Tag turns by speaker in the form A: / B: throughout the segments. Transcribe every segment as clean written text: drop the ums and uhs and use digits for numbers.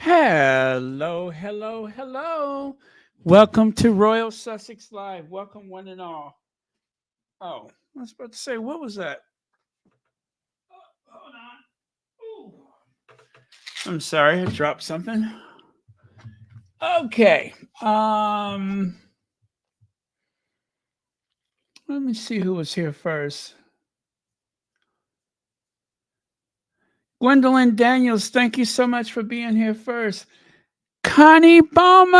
A: Hello, hello, hello. Welcome to Royal Sussex Live. Welcome, one and all. Oh, I was about to say, what was that? Hold on. Ooh. I'm sorry, I dropped something. Okay. Let me see who was here first. Gwendolyn Daniels, thank you so much for being here first. Connie Palmer.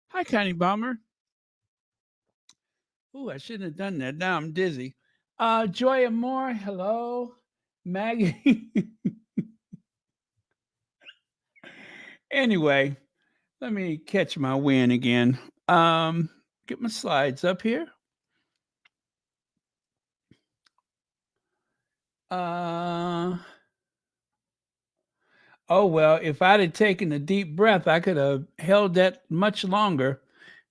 A: Hi, Connie Palmer. Ooh, I shouldn't have done that. Now I'm dizzy. Joy Moore, hello. Maggie. Anyway, let me catch my wind again. Um, get my slides up here. Uh, oh well, if I'd have taken a deep breath, I could have held that much longer,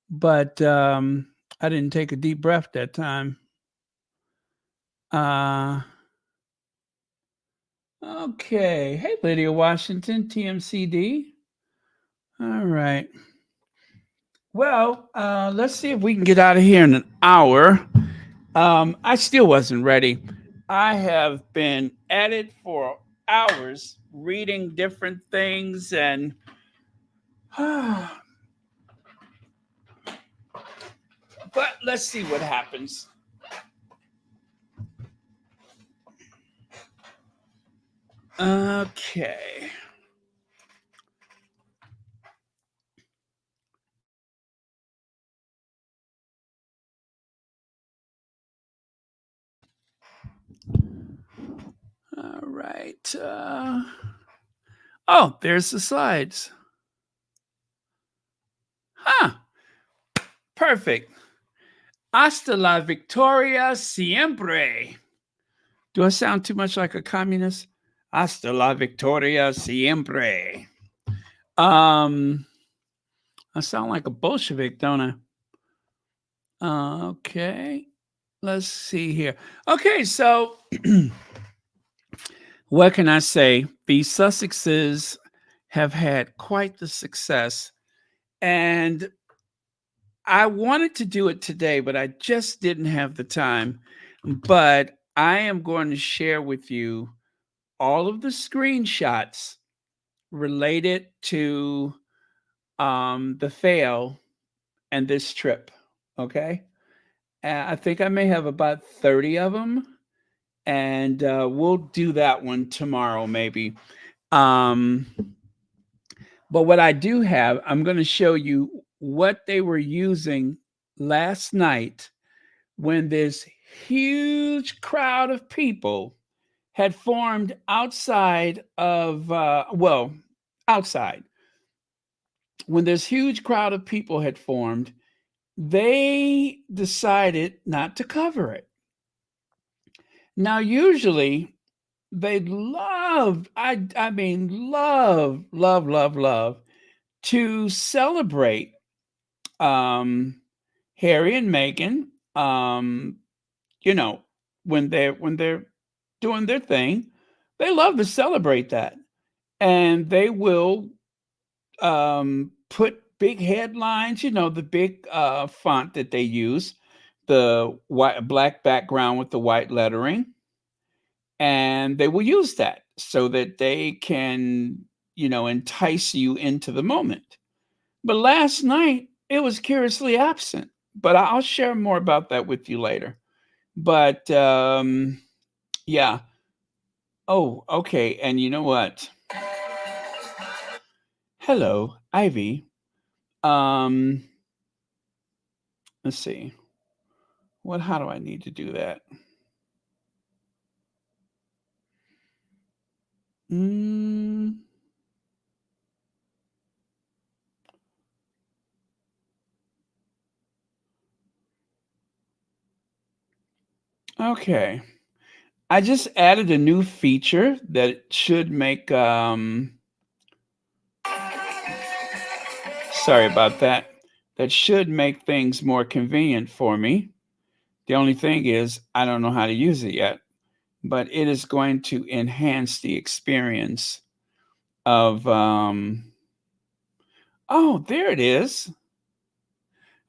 A: but I didn't take a deep breath that time. Uh, okay. Hey, Lydia Washington, TMCD. All right. Well, let's see if we can get out of here in an hour. I still wasn't ready. I have been at it for hours, reading different things, and but let's see what happens. Okay. All right. Oh, there's the slides. Huh. Perfect. Hasta la victoria siempre. Do I sound too much like a communist? Hasta la victoria siempre. Um, I sound like a Bolshevik, don't I? Okay. Let's see here. Okay, so what can I say? The Sussexes have had quite the success. And I wanted to do it today, but I just didn't have the time. But I am going to share with you all of the screenshots related to the fail and this trip. Okay. I think I may have about 30 of them, and we'll do that one tomorrow, maybe. Um, but what I do have, I'm going to show you what they were using last night when this huge crowd of people had formed outside of, outside. When this huge crowd of people had formed, they decided not to cover it. Now, usually they love, I mean, love to celebrate Harry and Meghan, um, you know, when they're doing their thing, they love to celebrate that. And they will put big headlines, the big font that they use, the white black background with the white lettering, and they will use that so that they can, entice you into the moment. But last night it was curiously absent. But I'll share more about that with you later. But yeah. Oh, okay. And you know what? Hello, Ivy. Um, let's see. How do I need to do that? Mm, okay. I just added a new feature that should make Sorry about that. That should make things more convenient for me. The only thing is, I don't know how to use it yet, but it is going to enhance the experience of. Oh, there it is.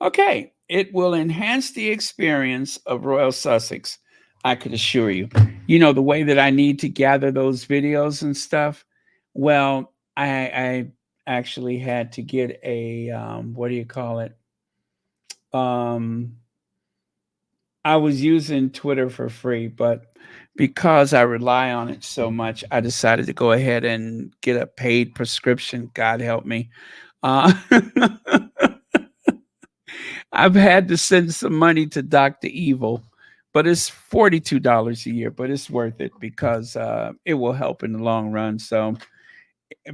A: Okay, it will enhance the experience of Royal Sussex. I could assure you. You know the way that I need to gather those videos and stuff. Well, I actually had to get a what do you call it? Um, I was using Twitter for free, but because I rely on it so much, I decided to go ahead and get a paid prescription. God help me. Uh, I've had to send some money to Dr. Evil, but it's $42 a year, but it's worth it because it will help in the long run. So,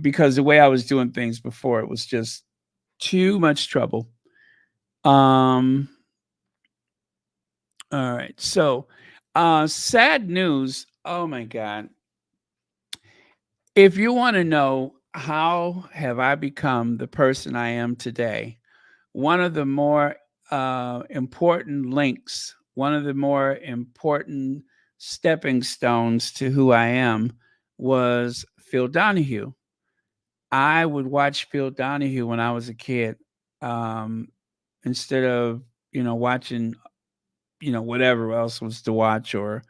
A: because the way I was doing things before, it was just too much trouble. Um, all right. So, sad news. Oh my God. If you want to know how have I become the person I am today, one of the more important links, one of the more important stepping stones to who I am was Phil Donahue. I would watch Phil Donahue when I was a kid, um, instead of watching whatever else was to watch. Or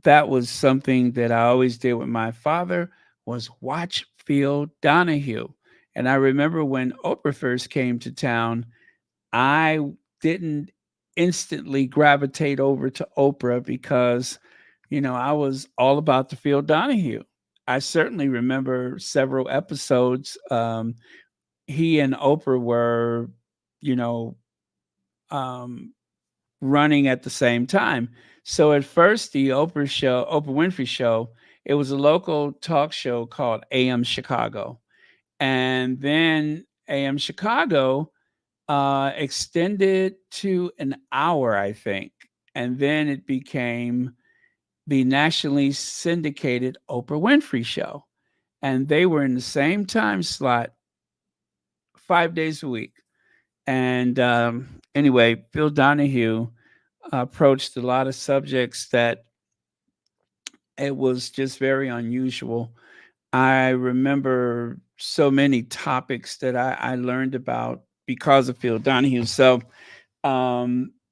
A: that was something that I always did with my father, was watch Phil Donahue. And I remember when Oprah first came to town, I didn't instantly gravitate over to Oprah because, I was all about the Phil Donahue. I certainly remember several episodes. He and Oprah were, you know, um, running at the same time. So at first, the Oprah Winfrey Show, it was a local talk show called AM Chicago. And then AM Chicago extended to an hour, I think. And then it became the nationally syndicated Oprah Winfrey Show. And they were in the same time slot 5 days a week. And anyway, Phil Donahue approached a lot of subjects that it was just very unusual. I remember so many topics that I learned about because of Phil Donahue. So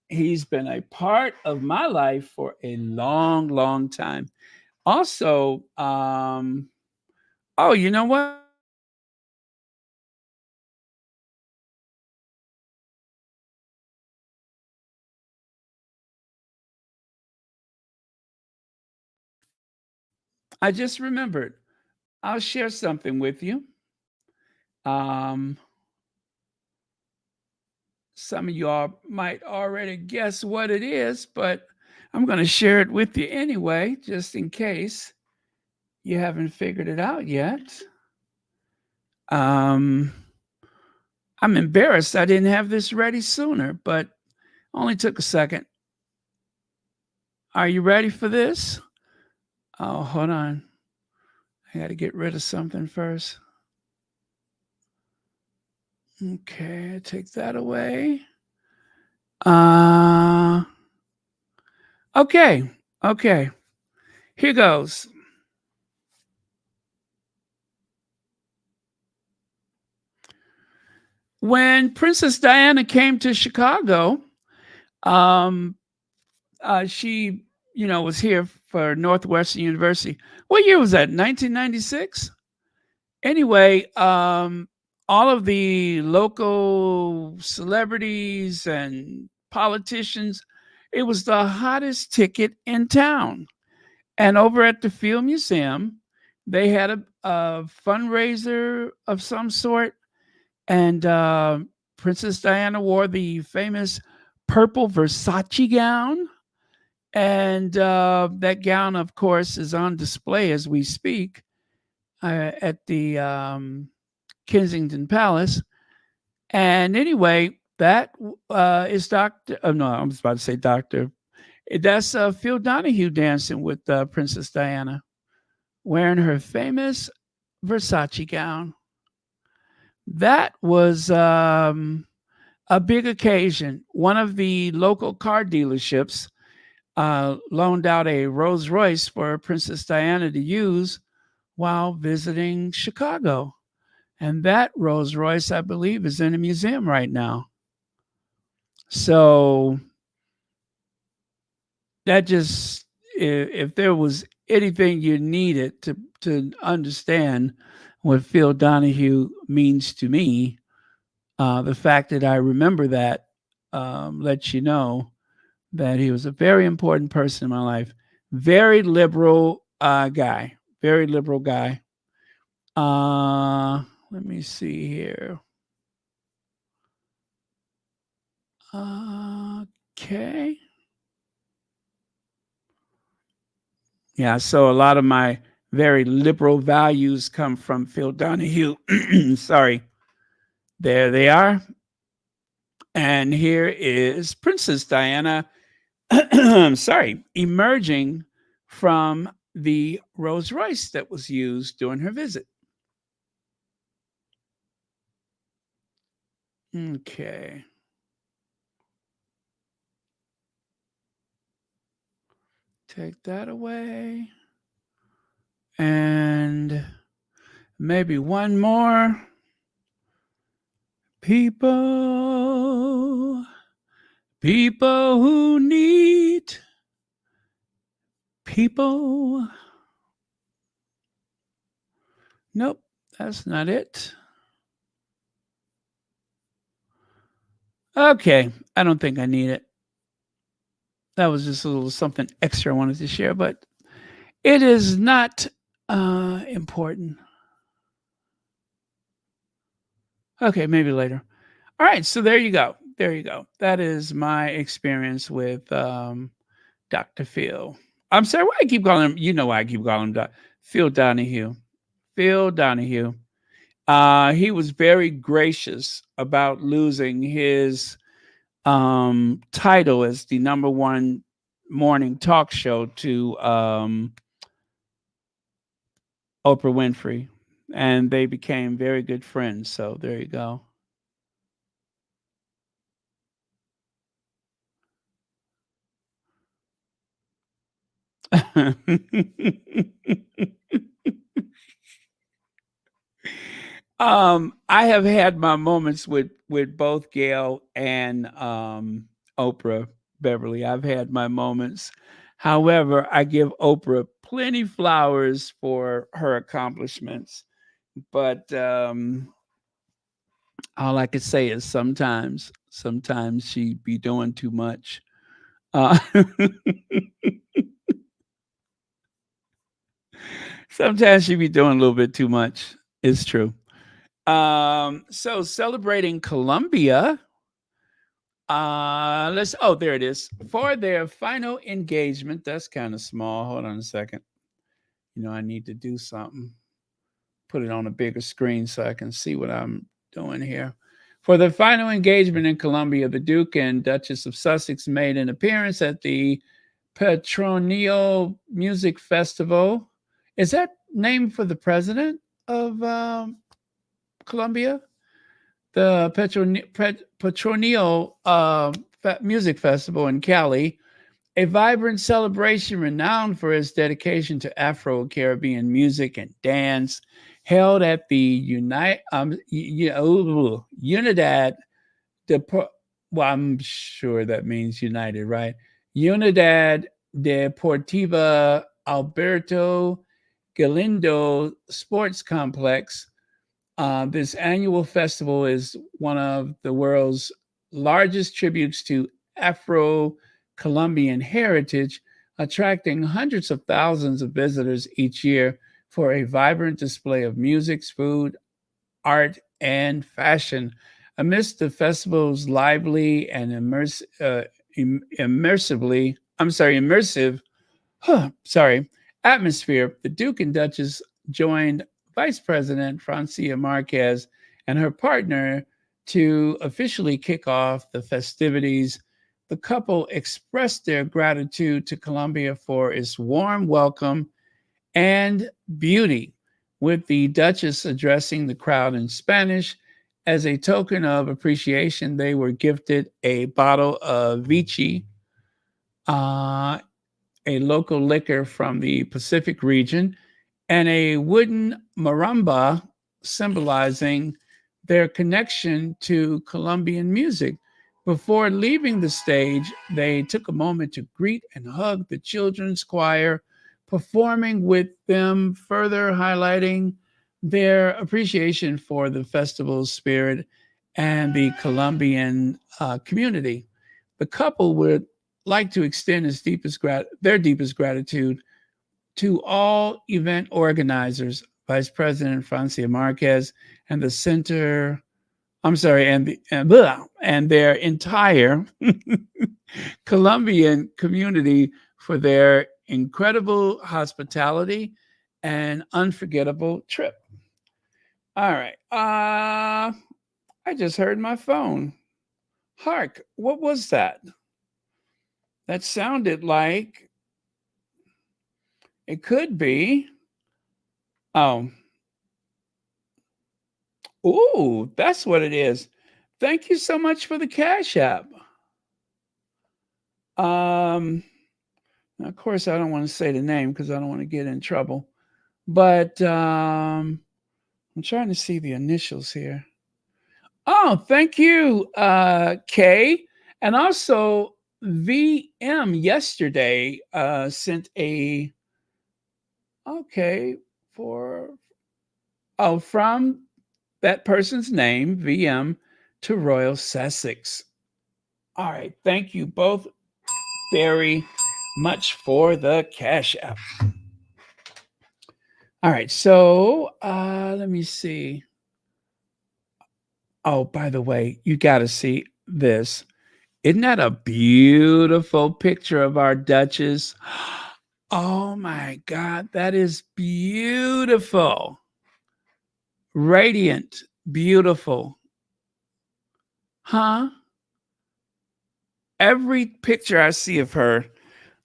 A: he's been a part of my life for a long, long time. Also, oh, you know what? I just remembered. I'll share something with you. Um, some of y'all might already guess what it is, but I'm going to share it with you anyway, just in case you haven't figured it out yet. Um, I'm embarrassed I didn't have this ready sooner, but only took a second. Are you ready for this? Oh, hold on. I got to get rid of something first. Okay, take that away. Uh, okay, okay. Here goes. When Princess Diana came to Chicago, um, she, was here for Northwestern University. What year was that? 1996. Anyway, all of the local celebrities and politicians, it was the hottest ticket in town. And over at the Field Museum, they had a fundraiser of some sort, and Princess Diana wore the famous purple Versace gown. And that gown, of course, is on display as we speak at the Kensington Palace. And anyway, that is Dr. Oh, no, I was about to say Doctor. That's Phil Donahue dancing with Princess Diana, wearing her famous Versace gown. That was a big occasion. One of the local car dealerships loaned out a Rolls Royce for Princess Diana to use while visiting Chicago. And that Rolls Royce, I believe, is in a museum right now. So that just, if there was anything you needed to understand what Phil Donahue means to me, the fact that I remember that lets you know that he was a very important person in my life. Very liberal guy. Very liberal guy. Let me see here. Okay. Yeah, so a lot of my very liberal values come from Phil Donahue. Sorry. There they are. And here is Princess Diana, sorry, emerging from the Rolls Royce that was used during her visit. Okay. Take that away. And maybe one more. People, people who need people. Nope, that's not it. Okay, I don't think I need it. That was just a little something extra I wanted to share, but it is not important. Okay, maybe later. All right, so there you go. There you go. That is my experience with Dr. Phil. I'm sorry, why I keep calling him, you know why I keep calling him Phil Donahue. Phil Donahue. He was very gracious about losing his title as the number one morning talk show to Oprah Winfrey, and they became very good friends. So there you go. I have had my moments with both Gail and Oprah Beverly. I've had my moments. However, I give Oprah plenty flowers for her accomplishments, but all I could say is sometimes she be doing too much. Uh, sometimes she be doing a little bit too much. It's true. So celebrating Columbia. Let's. Oh, there it is. For their final engagement. That's kind of small. Hold on a second. I need to do something. Put it on a bigger screen so I can see what I'm doing here. For the final engagement in Columbia, the Duke and Duchess of Sussex made an appearance at the Petronio Music Festival. Is that named for the president of Columbia? The Petronio Music Festival in Cali, a vibrant celebration renowned for its dedication to Afro Caribbean music and dance, held at the Unidad de well, I'm sure that means United, right? Unidad Deportiva Alberto Galindo Sports Complex. This annual festival is one of the world's largest tributes to Afro Colombian heritage, attracting hundreds of thousands of visitors each year for a vibrant display of music, food, art, and fashion. Amidst the festival's lively and immersive sorry, atmosphere, the Duke and Duchess joined Vice President Francia Marquez and her partner to officially kick off the festivities. The couple expressed their gratitude to Colombia for its warm welcome and beauty, with the Duchess addressing the crowd in Spanish as a token of appreciation, they were gifted a bottle of Vichy, uh, a local liquor from the Pacific region, and a wooden maramba symbolizing their connection to Colombian music. Before leaving the stage, they took a moment to greet and hug the children's choir, performing with them, further highlighting their appreciation for the festival's spirit and the Colombian community. The couple would like to extend their deepest gratitude to all event organizers, Vice President Francia Marquez, and the center. I'm sorry, and their entire Colombian community for their incredible hospitality and unforgettable trip. All right. I just heard my phone. Hark, what was that? That sounded like it could be. Oh, ooh, that's what it is. Thank you so much for the Cash App. Um, of course, I don't want to say the name because I don't want to get in trouble. But I'm trying to see the initials here. Oh, thank you, Kay. And also, VM yesterday sent a, okay, for, oh, from that person's name, VM, to Royal Sussex. All right. Thank you both very much for the Cash App. All right. So let me see. Oh, by the way, you got to see this. Isn't that a beautiful picture of our Duchess? Oh my God, that is beautiful. Radiant, beautiful. Huh? Every picture I see of her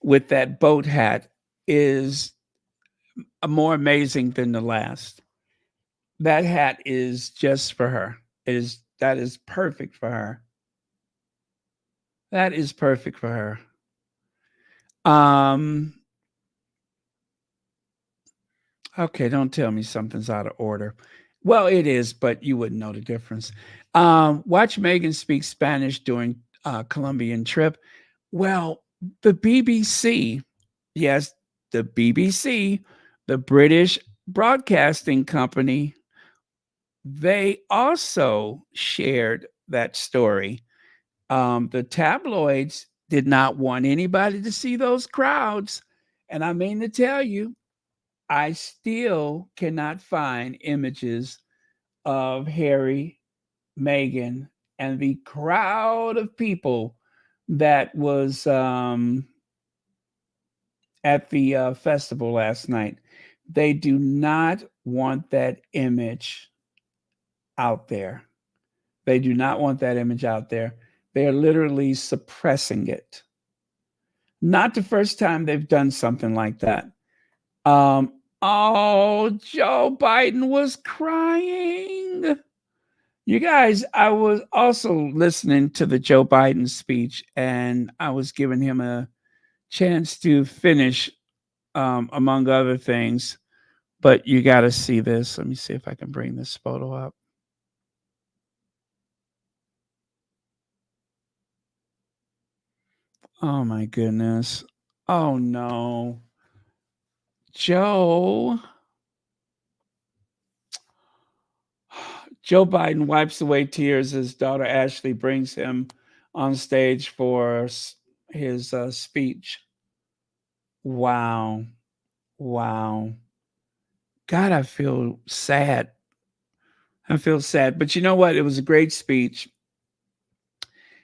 A: with that boat hat is more amazing than the last. That hat is just for her. That is perfect for her. That is perfect for her. Um okay, don't tell me something's out of order. Well, it is, but you wouldn't know the difference. Watch Meghan speak Spanish during Colombian trip. Well, the BBC, yes, the BBC, the British Broadcasting Company, they also shared that story. The tabloids did not want anybody to see those crowds. And I mean to tell you, I still cannot find images of Harry, Meghan, and the crowd of people that was at the festival last night. They do not want that image out there. They do not want that image out there. They are literally suppressing it. Not the first time they've done something like that. Oh, Joe Biden was crying. You guys, I was also listening to the Joe Biden speech, and I was giving him a chance to finish, among other things. But you got to see this. Let me see if I can bring this photo up. Oh my goodness. Oh no. Joe. Joe Biden wipes away tears as daughter Ashley brings him on stage for his speech. Wow. Wow. God, I feel sad. I feel sad. But you know what? It was a great speech.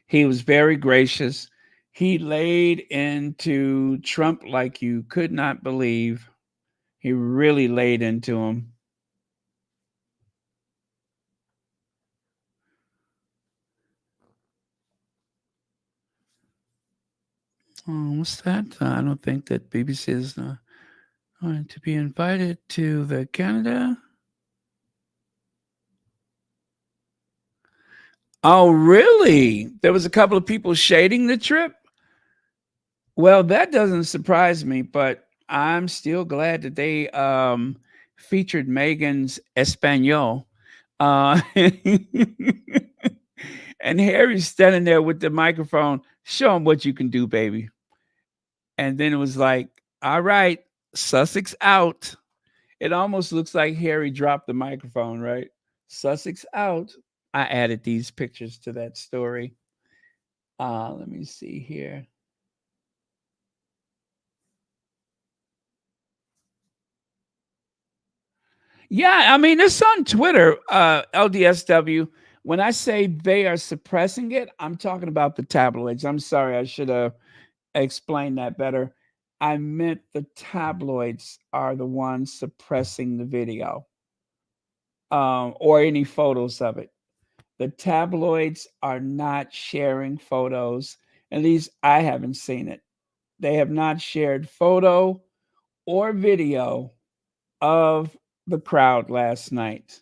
A: He was very gracious. He laid into Trump like you could not believe. He really laid into him. Oh, what's that? I don't think that BBC is going to be invited to the Canada. Oh, really? There was a couple of people shading the trip? Well, that doesn't surprise me, but I'm still glad that they featured Megan's Espanol. And Harry's standing there with the microphone. Show him what you can do, baby. And then it was like, all right, Sussex out. It almost looks like Harry dropped the microphone, right? Sussex out. I added these pictures to that story. Let me see here. Yeah, I mean, it's on Twitter, LDSW. When I say they are suppressing it, I'm talking about the tabloids. I'm sorry, I should have explained that better. I meant the tabloids are the ones suppressing the video, or any photos of it. The tabloids are not sharing photos. At least I haven't seen it. They have not shared photo or video of the crowd last night.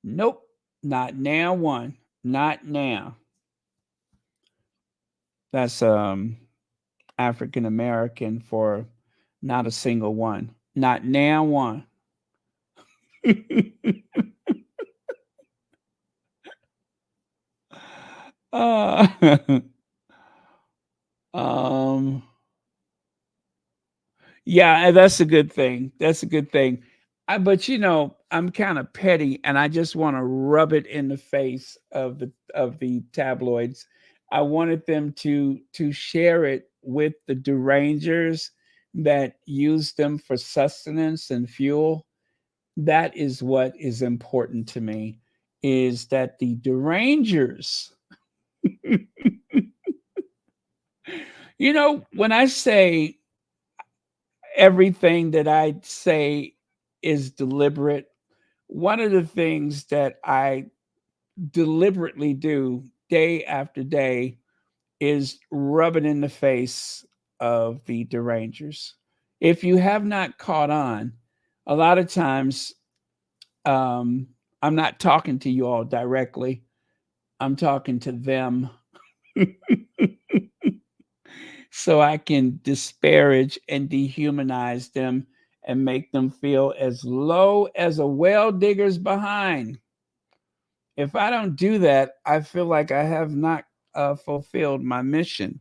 A: Nope, not now one. Not now. That's African American for not a single one. Not now one. uh, um Yeah, and that's a good thing. That's a good thing. But I'm kind of petty, and I just want to rub it in the face of the tabloids. I wanted them to share it with the derangers that use them for sustenance and fuel. That is what is important to me. Is that the derangers? When I say everything that I say is deliberate, one of the things that I deliberately do day after day is rub it in the face of the derangers. If you have not caught on, a lot of times um, I'm not talking to you all directly, I'm talking to them so I can disparage and dehumanize them and make them feel as low as a well digger's behind. If I don't do that, I feel like I have not fulfilled my mission.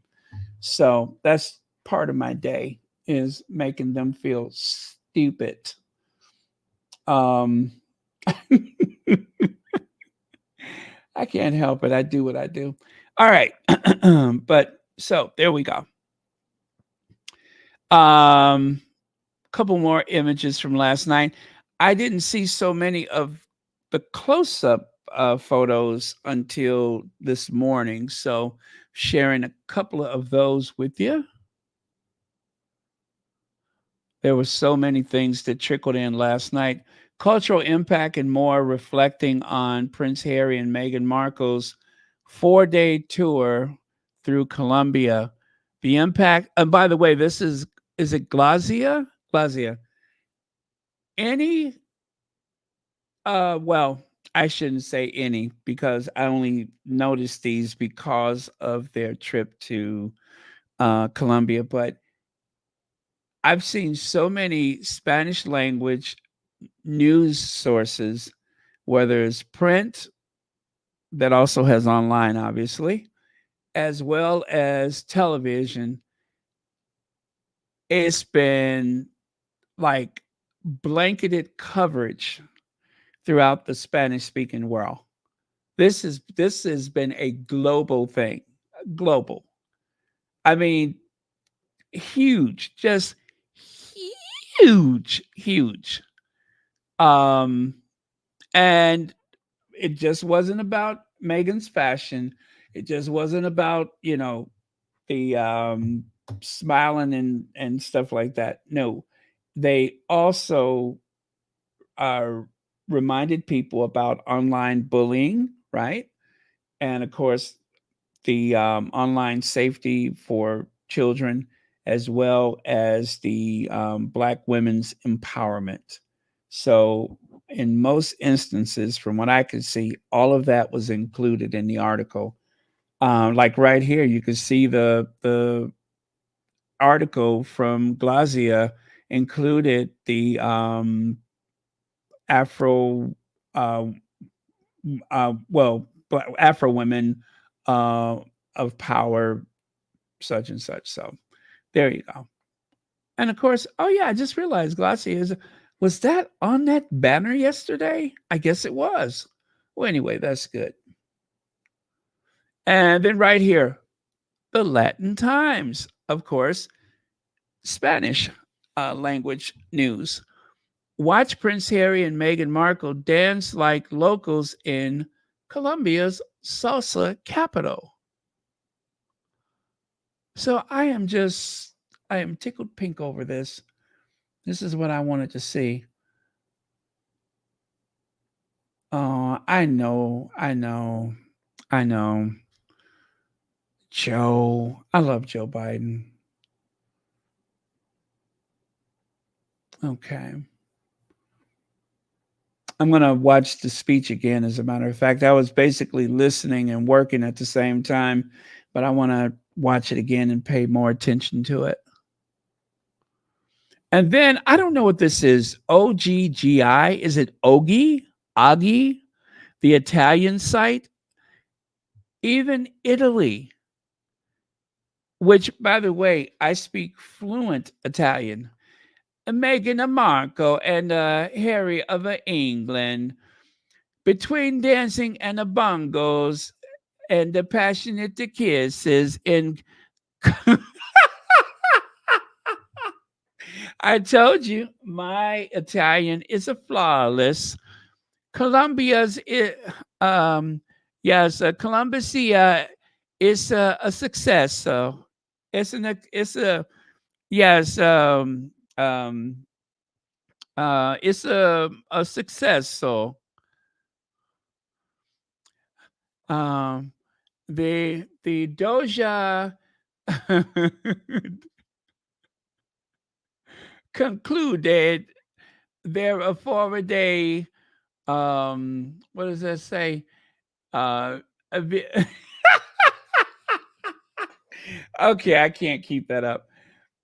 A: So that's part of my day is making them feel stupid. Um, I can't help it. I do what I do. All right. But so there we go. Um, Couple more images from last night. I didn't see so many of the close up photos until this morning. So, sharing a couple of those with you. There were so many things that trickled in last night. Cultural impact and more, reflecting on Prince Harry and Meghan Markle's 4-day tour through Colombia. The impact, and by the way, is it Glazia? Glazia. Any well, I shouldn't say any because I only noticed these because of their trip to Colombia. But I've seen so many Spanish language news sources, whether it's print that also has online, obviously, as well as television. It's been like blanketed coverage throughout the Spanish speaking world. This has been a global thing. Global. I mean, huge, just huge, huge. Um, and it just wasn't about Megan's fashion. It just wasn't about, the smiling and stuff like that. No. They also reminded people about online bullying, right? And of course, the online safety for children, as well as the Black women's empowerment. So in most instances, from what I could see, all of that was included in the article. Like right here, you can see the article from Glazia included the Afro, uh, Afro women uh, of power, such and such. So there you go. And of course, oh yeah, I just realized Glazia was that on that banner yesterday? I guess it was. Well, anyway, that's good. And then right here, the Latin Times, of course, Spanish language news. Watch Prince Harry and Meghan Markle dance like locals in Colombia's salsa capital. So I am tickled pink over this. This is what I wanted to see. Oh, I know. Joe, I love Joe Biden. Okay. I'm going to watch the speech again, as a matter of fact. I was basically listening and working at the same time, but I want to watch it again and pay more attention to it. And then I don't know what this is. OGGI? Is it Ogi? Agi? The Italian site? Even Italy, which, by the way, I speak fluent Italian. Meghan Markle and Harry of England, between dancing and the bongos and the passionate kisses in I told you my Italian is a flawless. Colombia's yes, Colombia is a success. So it's a yes um it's a success. So um the Doja concluded their a 4-day what does that say? Uh a vi- okay, I can't keep that up.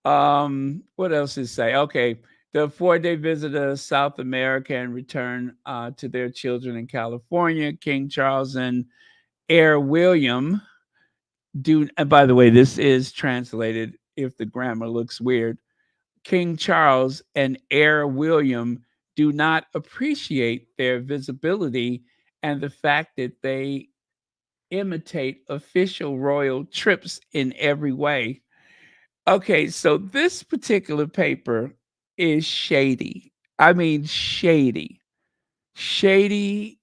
A: What else is say? Okay, the 4-day visit to South America and return to their children in California. King Charles and heir William do, and by the way, this is translated if the grammar looks weird. King Charles and heir William do not appreciate their visibility and the fact that they imitate official royal trips in every way. Okay, so this particular paper is shady. I mean, shady. Shady,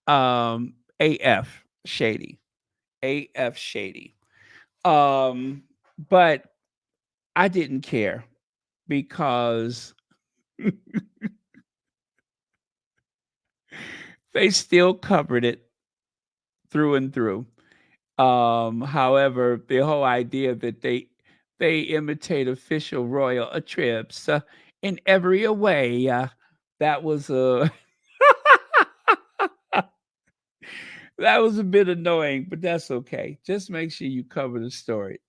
A: AF, shady. AF, shady. But I didn't care because they still covered it through and through. However, the whole idea that they imitate official royal trips in every way, that was a that was a bit annoying, but that's okay. Just make sure you cover the story.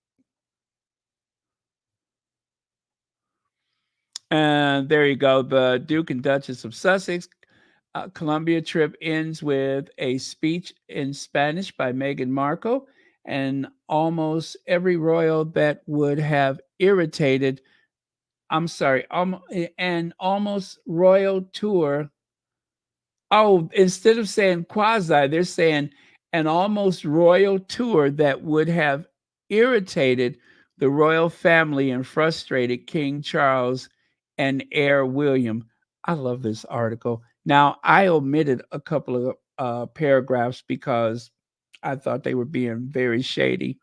A: And there you go. The Duke and Duchess of Sussex Columbia trip ends with a speech in Spanish by Meghan Markle, and almost every royal that would have irritated, I'm sorry, an almost royal tour. Oh, instead of saying quasi, they're saying an almost royal tour that would have irritated the royal family and frustrated King Charles and heir William. I love this article. Now, I omitted a couple of paragraphs because I thought they were being very shady.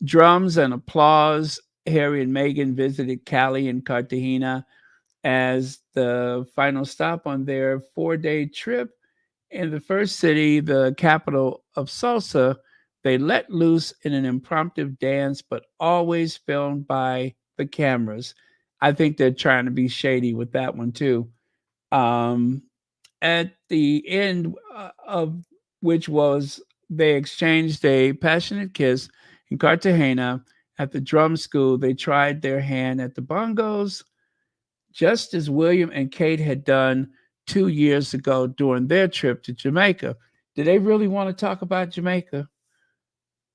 A: Drums and applause. Harry and Meghan visited Cali and Cartagena as the final stop on their 4-day trip. In the first city, the capital of salsa, they let loose in an impromptu dance, but always filmed by the cameras. I think they're trying to be shady with that one too. Um, at the end of which was they exchanged a passionate kiss in Cartagena. At the drum school, they tried their hand at the bongos, just as William and Kate had done 2 years ago during their trip to Jamaica. Do they really want to talk about Jamaica?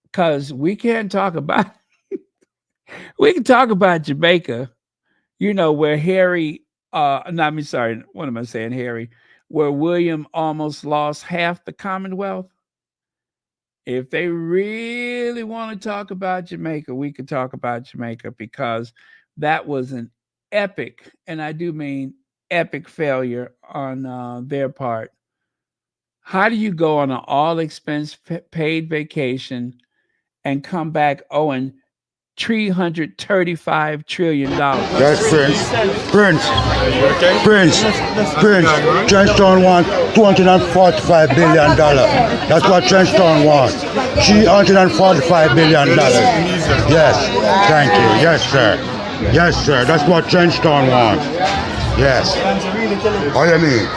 A: Because we can't talk about, we can talk about Jamaica, where Harry, no, I mean, sorry, what am I saying, Harry? Where William almost lost half the Commonwealth. If they really want to talk about Jamaica, we could talk about Jamaica because that was an epic, and I do mean epic failure on their part. How do you go on an all expense paid vacation and come back owing $335 trillion?
B: Yes, Prince. Trenchtown wants $245 billion. That's what Trenchtown wants. $345 billion. Yes, thank you. Yes, sir. Yes, sir. That's what Trenchtown wants. Yes. What do you mean?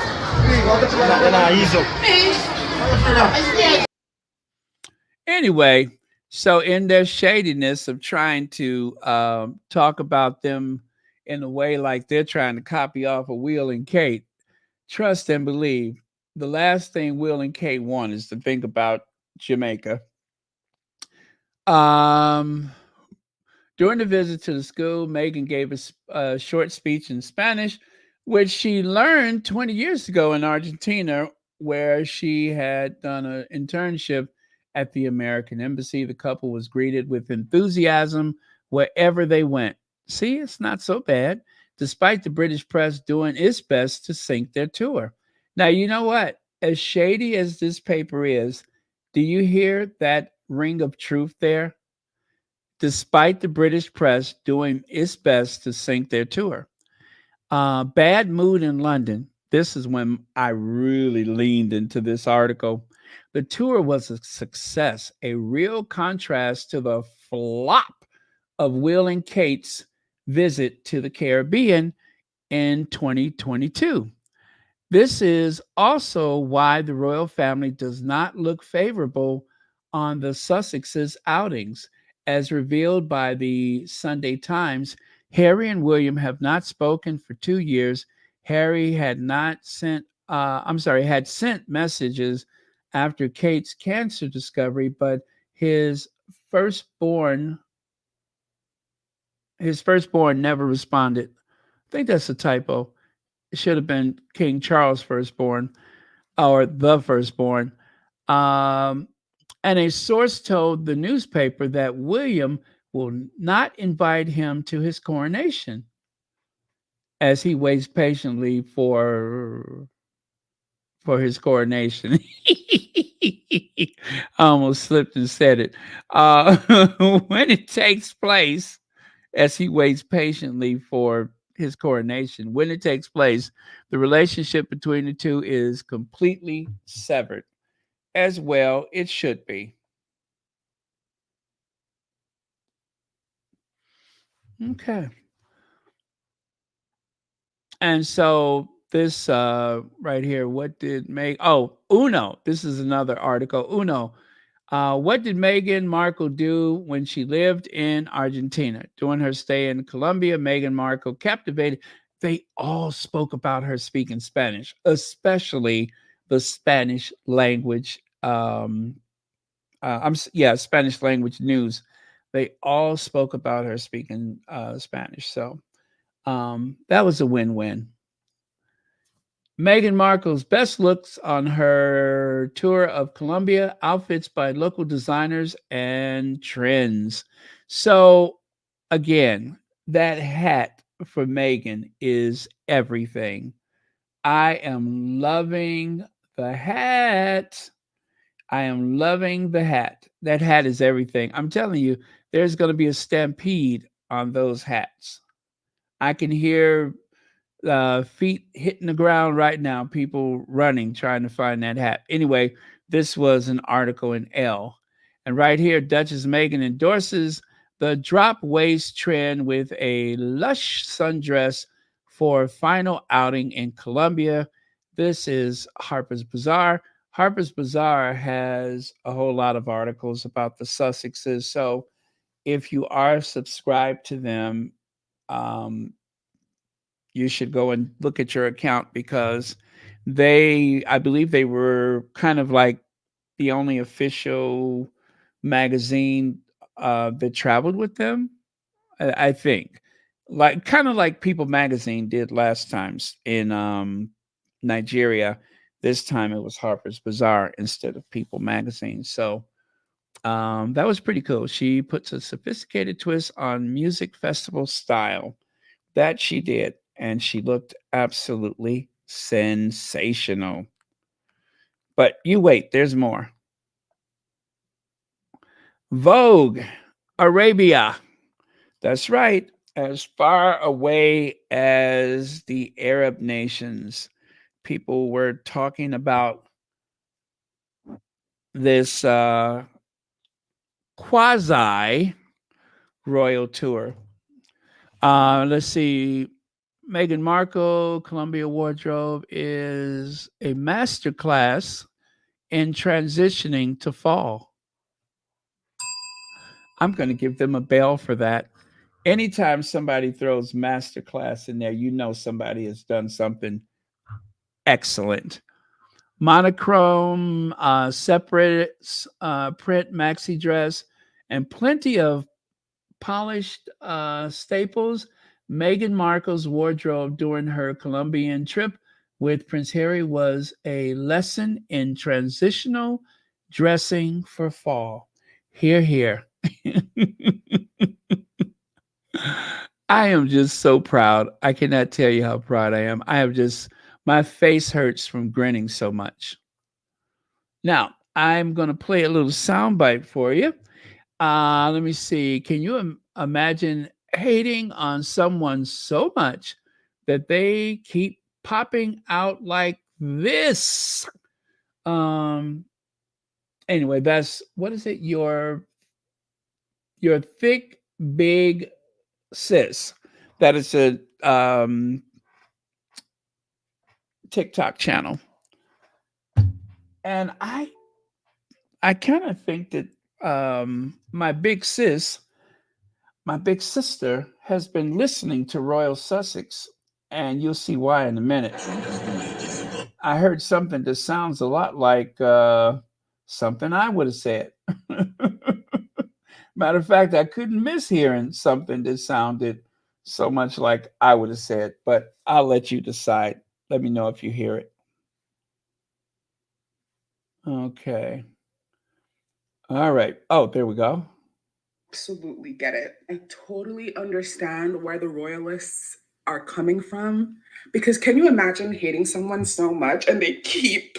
A: Anyway, so in their shadiness of trying to talk about them in a way like they're trying to copy off of Will and Kate, trust and believe. The last thing Will and Kate want is to think about Jamaica. Um, During the visit to the school, Meghan gave a short speech in Spanish, which she learned 20 years ago in Argentina, where she had done an internship at the American Embassy. The couple was greeted with enthusiasm wherever they went. See, it's not so bad, despite the British press doing its best to sink their tour. Now, you know what? As shady as this paper is, do you hear that ring of truth there? Despite the British press doing its best to sink their tour. Bad mood in London. This is when I really leaned into this article. The tour was a success, a real contrast to the flop of Will and Kate's visit to the Caribbean in 2022. This is also why the royal family does not look favorable on the Sussexes' outings. As revealed by the Sunday Times, Harry and William have not spoken for 2 years. Harry had sent messages after Kate's cancer discovery, but his firstborn never responded. I think that's a typo. It should have been King Charles' firstborn or the firstborn. Um, and a source told the newspaper that William will not invite him to his coronation as he waits patiently for his coronation. I almost slipped and said it. When it takes place, as he waits patiently for his coronation, when it takes place, the relationship between the two is completely severed. As well, it should be. Okay. And so this right here, what did Meg? Oh, Uno. This is another article. Uno. What did Meghan Markle do when she lived in Argentina? During her stay in Colombia, Meghan Markle captivated. They all spoke about her speaking Spanish, especially the Spanish language. Spanish language news. They all spoke about her speaking Spanish. So that was a win-win. Meghan Markle's best looks on her tour of Colombia, outfits by local designers and trends. So, again, that hat for Meghan is everything. I am loving the hat. I am loving the hat. That hat is everything. I'm telling you, there's going to be a stampede on those hats. I can hear feet hitting the ground right now, people running, trying to find that hat. Anyway, this was an article in Elle. And right here, Duchess Meghan endorses the drop waist trend with a lush sundress for final outing in Colombia. This is Harper's Bazaar. Harper's Bazaar has a whole lot of articles about the Sussexes. So if you are subscribed to them, um, you should go and look at your account because I believe they were kind of like the only official magazine that traveled with them. I think, like kind of like People Magazine did last times in Nigeria. This time it was Harper's Bazaar instead of People Magazine. So that was pretty cool. She puts a sophisticated twist on music festival style. That she did, and she looked absolutely sensational. But you wait, there's more. Vogue, Arabia. That's right. As far away as the Arab nations, people were talking about this quasi royal tour. Let's see. Meghan Markle, Columbia Wardrobe is a masterclass in transitioning to fall. I'm going to give them a bell for that. Anytime somebody throws masterclass in there, you know somebody has done something excellent. Monochrome, separate print maxi dress, and plenty of polished staples. Meghan Markle's wardrobe during her Colombian trip with Prince Harry was a lesson in transitional dressing for fall. Hear, hear. I am just so proud. I cannot tell you how proud I am. My face hurts from grinning so much. Now, I'm going to play a little soundbite for you. Let me see. Can you imagine hating on someone so much that they keep popping out like this? Um. Anyway, that's what is it? Your thick, big sis. That is a TikTok channel, and I kind of think that my big sis, my big sister, has been listening to Royal Sussex, and you'll see why in a minute. I heard something that sounds a lot like something I would have said. Matter of fact, I couldn't miss hearing something that sounded so much like I would have said, but I'll let you decide. Let me know if you hear it. Okay. All right. Oh, there we go.
C: Absolutely get it. I totally understand where the royalists are coming from. Because can you imagine hating someone so much and they keep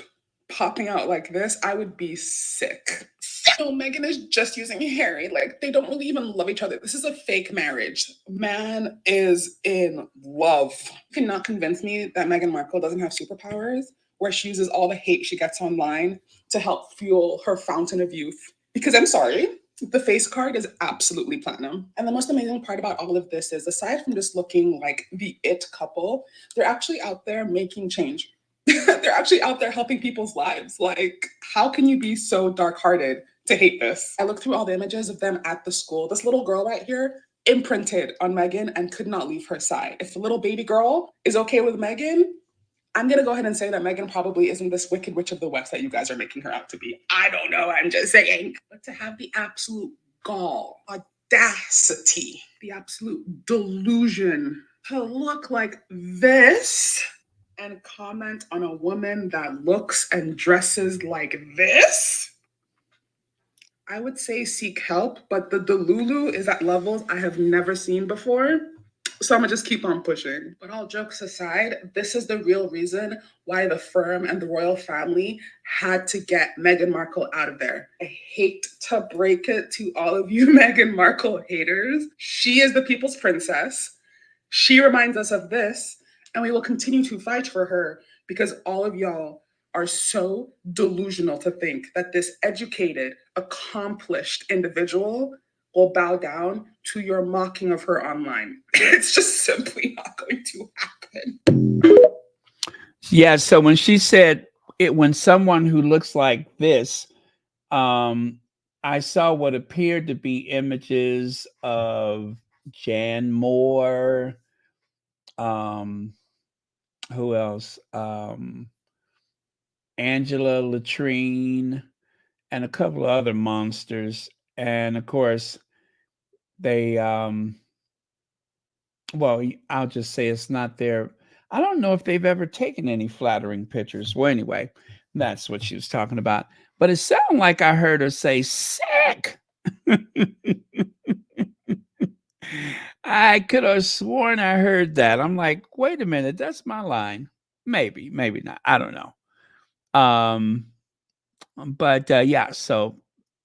C: popping out like this? I would be sick. So Meghan is just using Harry. Like they don't really even love each other. This is a fake marriage. Man is in love. You cannot convince me that Meghan Markle doesn't have superpowers where she uses all the hate she gets online to help fuel her fountain of youth. Because I'm sorry, the face card is absolutely platinum. And the most amazing part about all of this is, aside from just looking like the it couple, they're actually out there making change. They're actually out there helping people's lives. Like, how can you be so dark-hearted to hate this? I looked through all the images of them at the school. This little girl right here imprinted on Meghan and could not leave her side. If the little baby girl is okay with Meghan, I'm going to go ahead and say that Meghan probably isn't this wicked witch of the West that you guys are making her out to be. I don't know. I'm just saying. But to have the absolute gall, audacity, the absolute delusion to look like this and comment on a woman that looks and dresses like this, I would say seek help, but the delulu is at levels I have never seen before. So I'm gonna just keep on pushing. But all jokes aside, this is the real reason why the firm and the royal family had to get Meghan Markle out of there. I hate to break it to all of you Meghan Markle haters. She is the people's princess. She reminds us of this, and we will continue to fight for her because all of y'all are so delusional to think that this educated, accomplished individual will bow down to your mocking of her online. It's just simply not going to happen.
A: Yeah, so when she said it, when someone who looks like this, um, I saw what appeared to be images of Jan Moore, um, who else? Angela Latrine, and a couple of other monsters. And of course, they, well, I'll just say it's not their. I don't know if they've ever taken any flattering pictures. Well, anyway, that's what she was talking about. But it sounded like I heard her say sick. I could have sworn I heard that. I'm like, wait a minute, that's my line. Maybe, maybe not. I don't know. Um, but yeah, so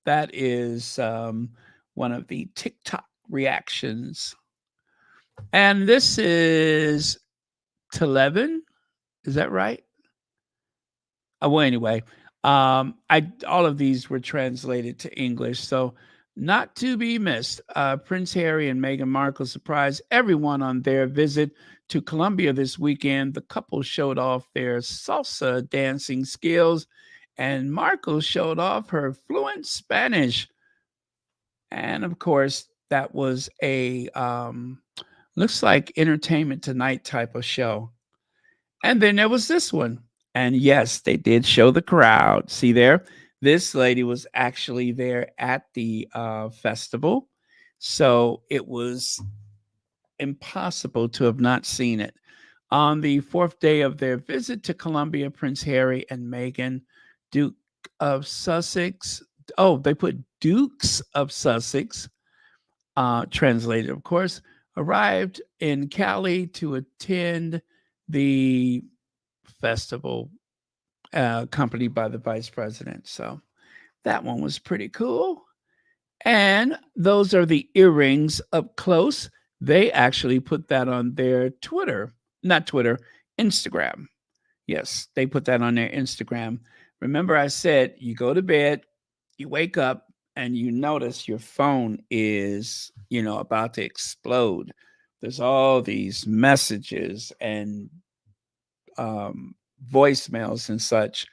A: that is one of the TikTok reactions. And this is 11. Is that right? Well, anyway, I all of these were translated to English, so not to be missed. Prince Harry and Meghan Markle surprised everyone on their visit to Colombia this weekend. The couple showed off their salsa dancing skills, and Markle showed off her fluent Spanish. And of course, that was a looks like Entertainment Tonight type of show. And then there was this one. And yes, they did show the crowd. See there? This lady was actually there at the festival. So it was impossible to have not seen it. On the fourth day of their visit to Colombia, Prince Harry and Meghan, Duke of Sussex. Oh, they put Dukes of Sussex, translated, of course, arrived in Cali to attend the festival, accompanied by the vice president. So that one was pretty cool. And those are the earrings up close. They actually put that on their Twitter, not Twitter, Instagram. Yes, they put that on their Instagram. Remember, I said you go to bed, you wake up, and you notice your phone is, about to explode. There's all these messages and voicemails and such.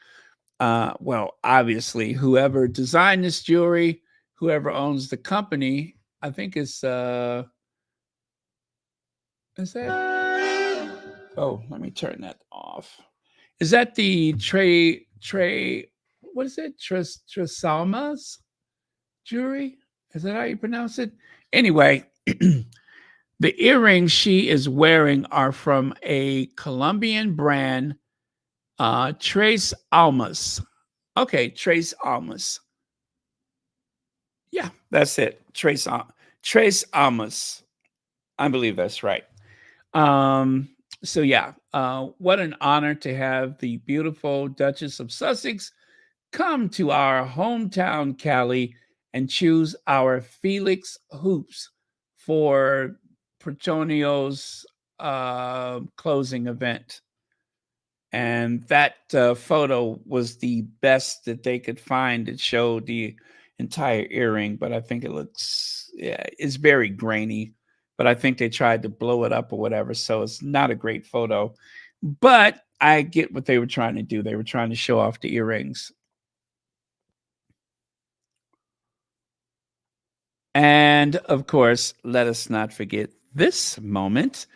A: Well, obviously, whoever designed this jewelry, whoever owns the company, I think it's is that? Oh, let me turn that off. Is that the Trey? What is it? Tresalma's jewelry? Is that how you pronounce it? Anyway, the earrings she is wearing are from a Colombian brand, Trace Almas. Okay, Trace Almas. Yeah, that's it. Trace Almas. I believe that's right. Um, so yeah, what an honor to have the beautiful Duchess of Sussex come to our hometown, Cali, and choose our Felix hoops for Petronios closing event. And that photo was the best that they could find. It showed the entire earring, but I think it looks, yeah, it's very grainy. But I think they tried to blow it up or whatever, so it's not a great photo. But I get what they were trying to do. They were trying to show off the earrings. And of course, let us not forget this moment,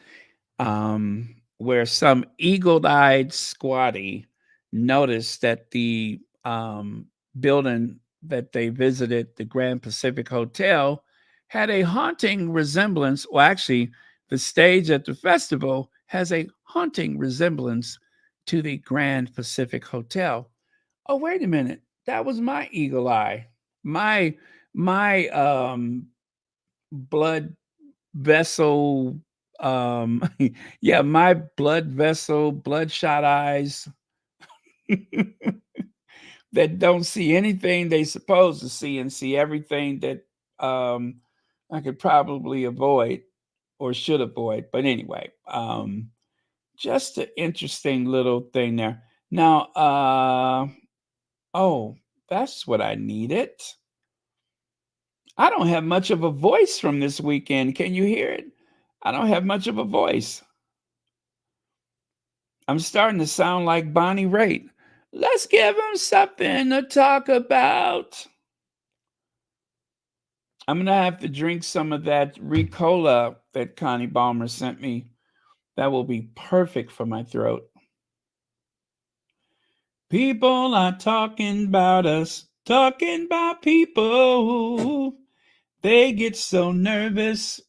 A: where some eagle-eyed squatty noticed that the building that they visited, the Grand Pacific Hotel, had a haunting resemblance. Well, actually, the stage at the festival has a haunting resemblance to the Grand Pacific Hotel. Oh, wait a minute. That was my eagle eye. My blood vessel, um yeah, my blood vessel, bloodshot eyes that don't see anything they supposed to see and see everything that um I could probably avoid or should avoid. But anyway, just an interesting little thing there. Now, oh, that's what I needed. I don't have much of a voice from this weekend. Can you hear it? I don't have much of a voice. I'm starting to sound like Bonnie Raitt. Let's give them something to talk about. I'm going to have to drink some of that Ricola that Connie Balmer sent me. That will be perfect for my throat. People are talking about us, talking about people. They get so nervous.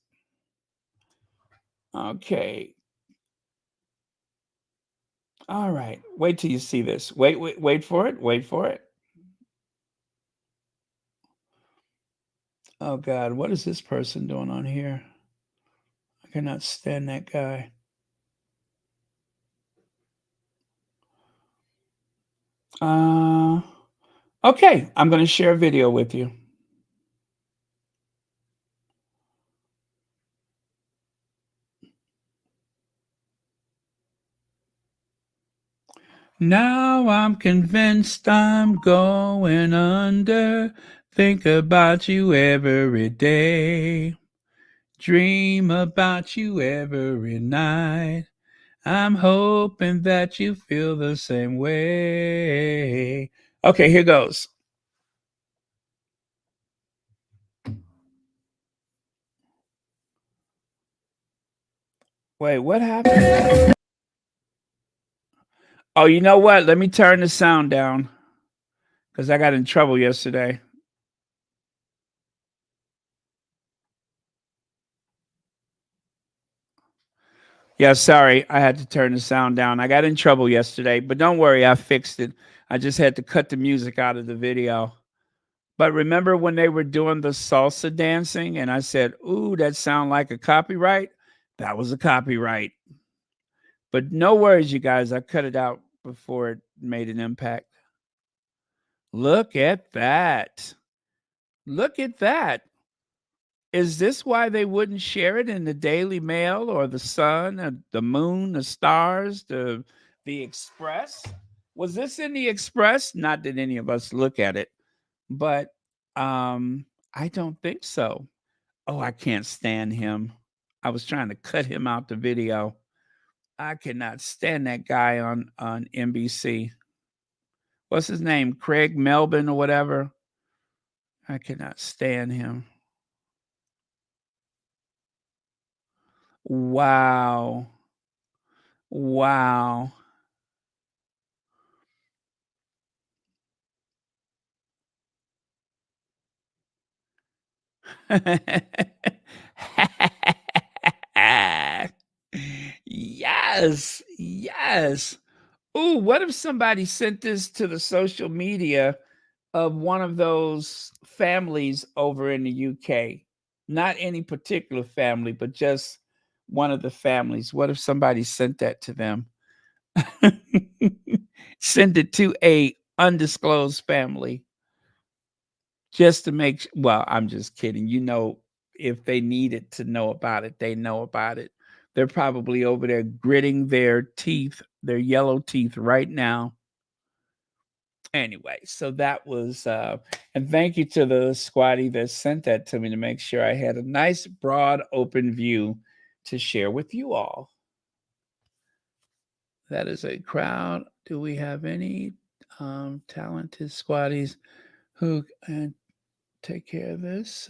A: Okay. All right. Wait till you see this. Wait for it. Wait for it. Oh, God. What is this person doing on here? I cannot stand that guy. Okay. I'm going to share a video with you. Now I'm convinced I'm going under. Think about you every day. Dream about you every night. I'm hoping that you feel the same way. Okay, here goes. Wait, what happened? Oh, you know what? Let me turn the sound down because I got in trouble yesterday. Yeah, sorry. I had to turn the sound down. I got in trouble yesterday, but don't worry, I fixed it. I just had to cut the music out of the video. But remember when they were doing the salsa dancing and I said, "Ooh, that sound like a copyright?" That was a copyright. But no worries, you guys. I cut it out before it made an impact. Look at that. Look at that. Is this why they wouldn't share it in the Daily Mail or the Sun, or the Moon, the Stars, the Express? Was this in the Express? Not that any of us look at it, but I don't think so. Oh, I can't stand him. I was trying to cut him out the video. I cannot stand that guy on NBC. What's his name? Craig Melvin or whatever. I cannot stand him. Wow. Wow. Yes. Yes. Ooh, what if somebody sent this to the social media of one of those families over in the UK? Not any particular family, but just one of the families. What if somebody sent that to them? Send it to a undisclosed family just to make well, I'm just kidding. You know, if they needed to know about it, they know about it. They're probably over there gritting their teeth, their yellow teeth right now. Anyway, so that was and thank you to the squatty that sent that to me to make sure I had a nice broad open view to share with you all. That is a crowd. Do we have any talented squatties who can take care of this?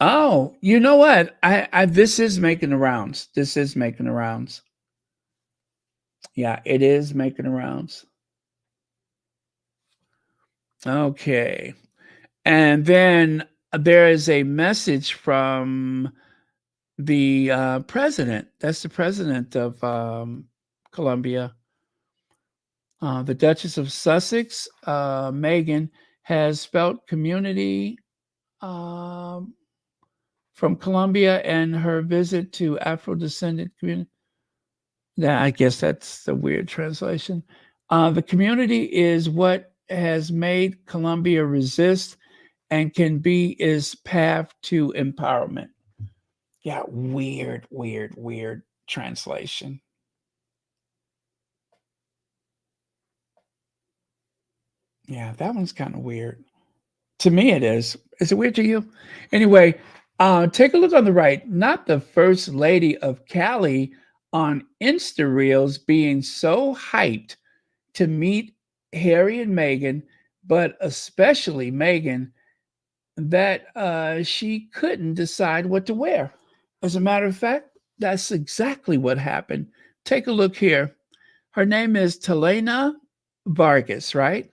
A: Oh, you know what? I this is making the rounds. This is making the rounds. Yeah, it is making the rounds. Okay. And then there is a message from the president. That's the president of Colombia. The Duchess of Sussex, Meghan, has felt community um, from Colombia and her visit to Afro-descendant community. Yeah, I guess that's the weird translation. The community is what has made Colombia resist and can be its path to empowerment. Yeah, weird translation. Yeah, that one's kind of weird. To me, it is. Is it weird to you? Anyway, Take a look on the right. Not the first lady of Cali on Insta Reels being so hyped to meet Harry and Meghan, but especially Meghan, that she couldn't decide what to wear. As a matter of fact, that's exactly what happened. Take a look here. Her name is Telena Vargas, right?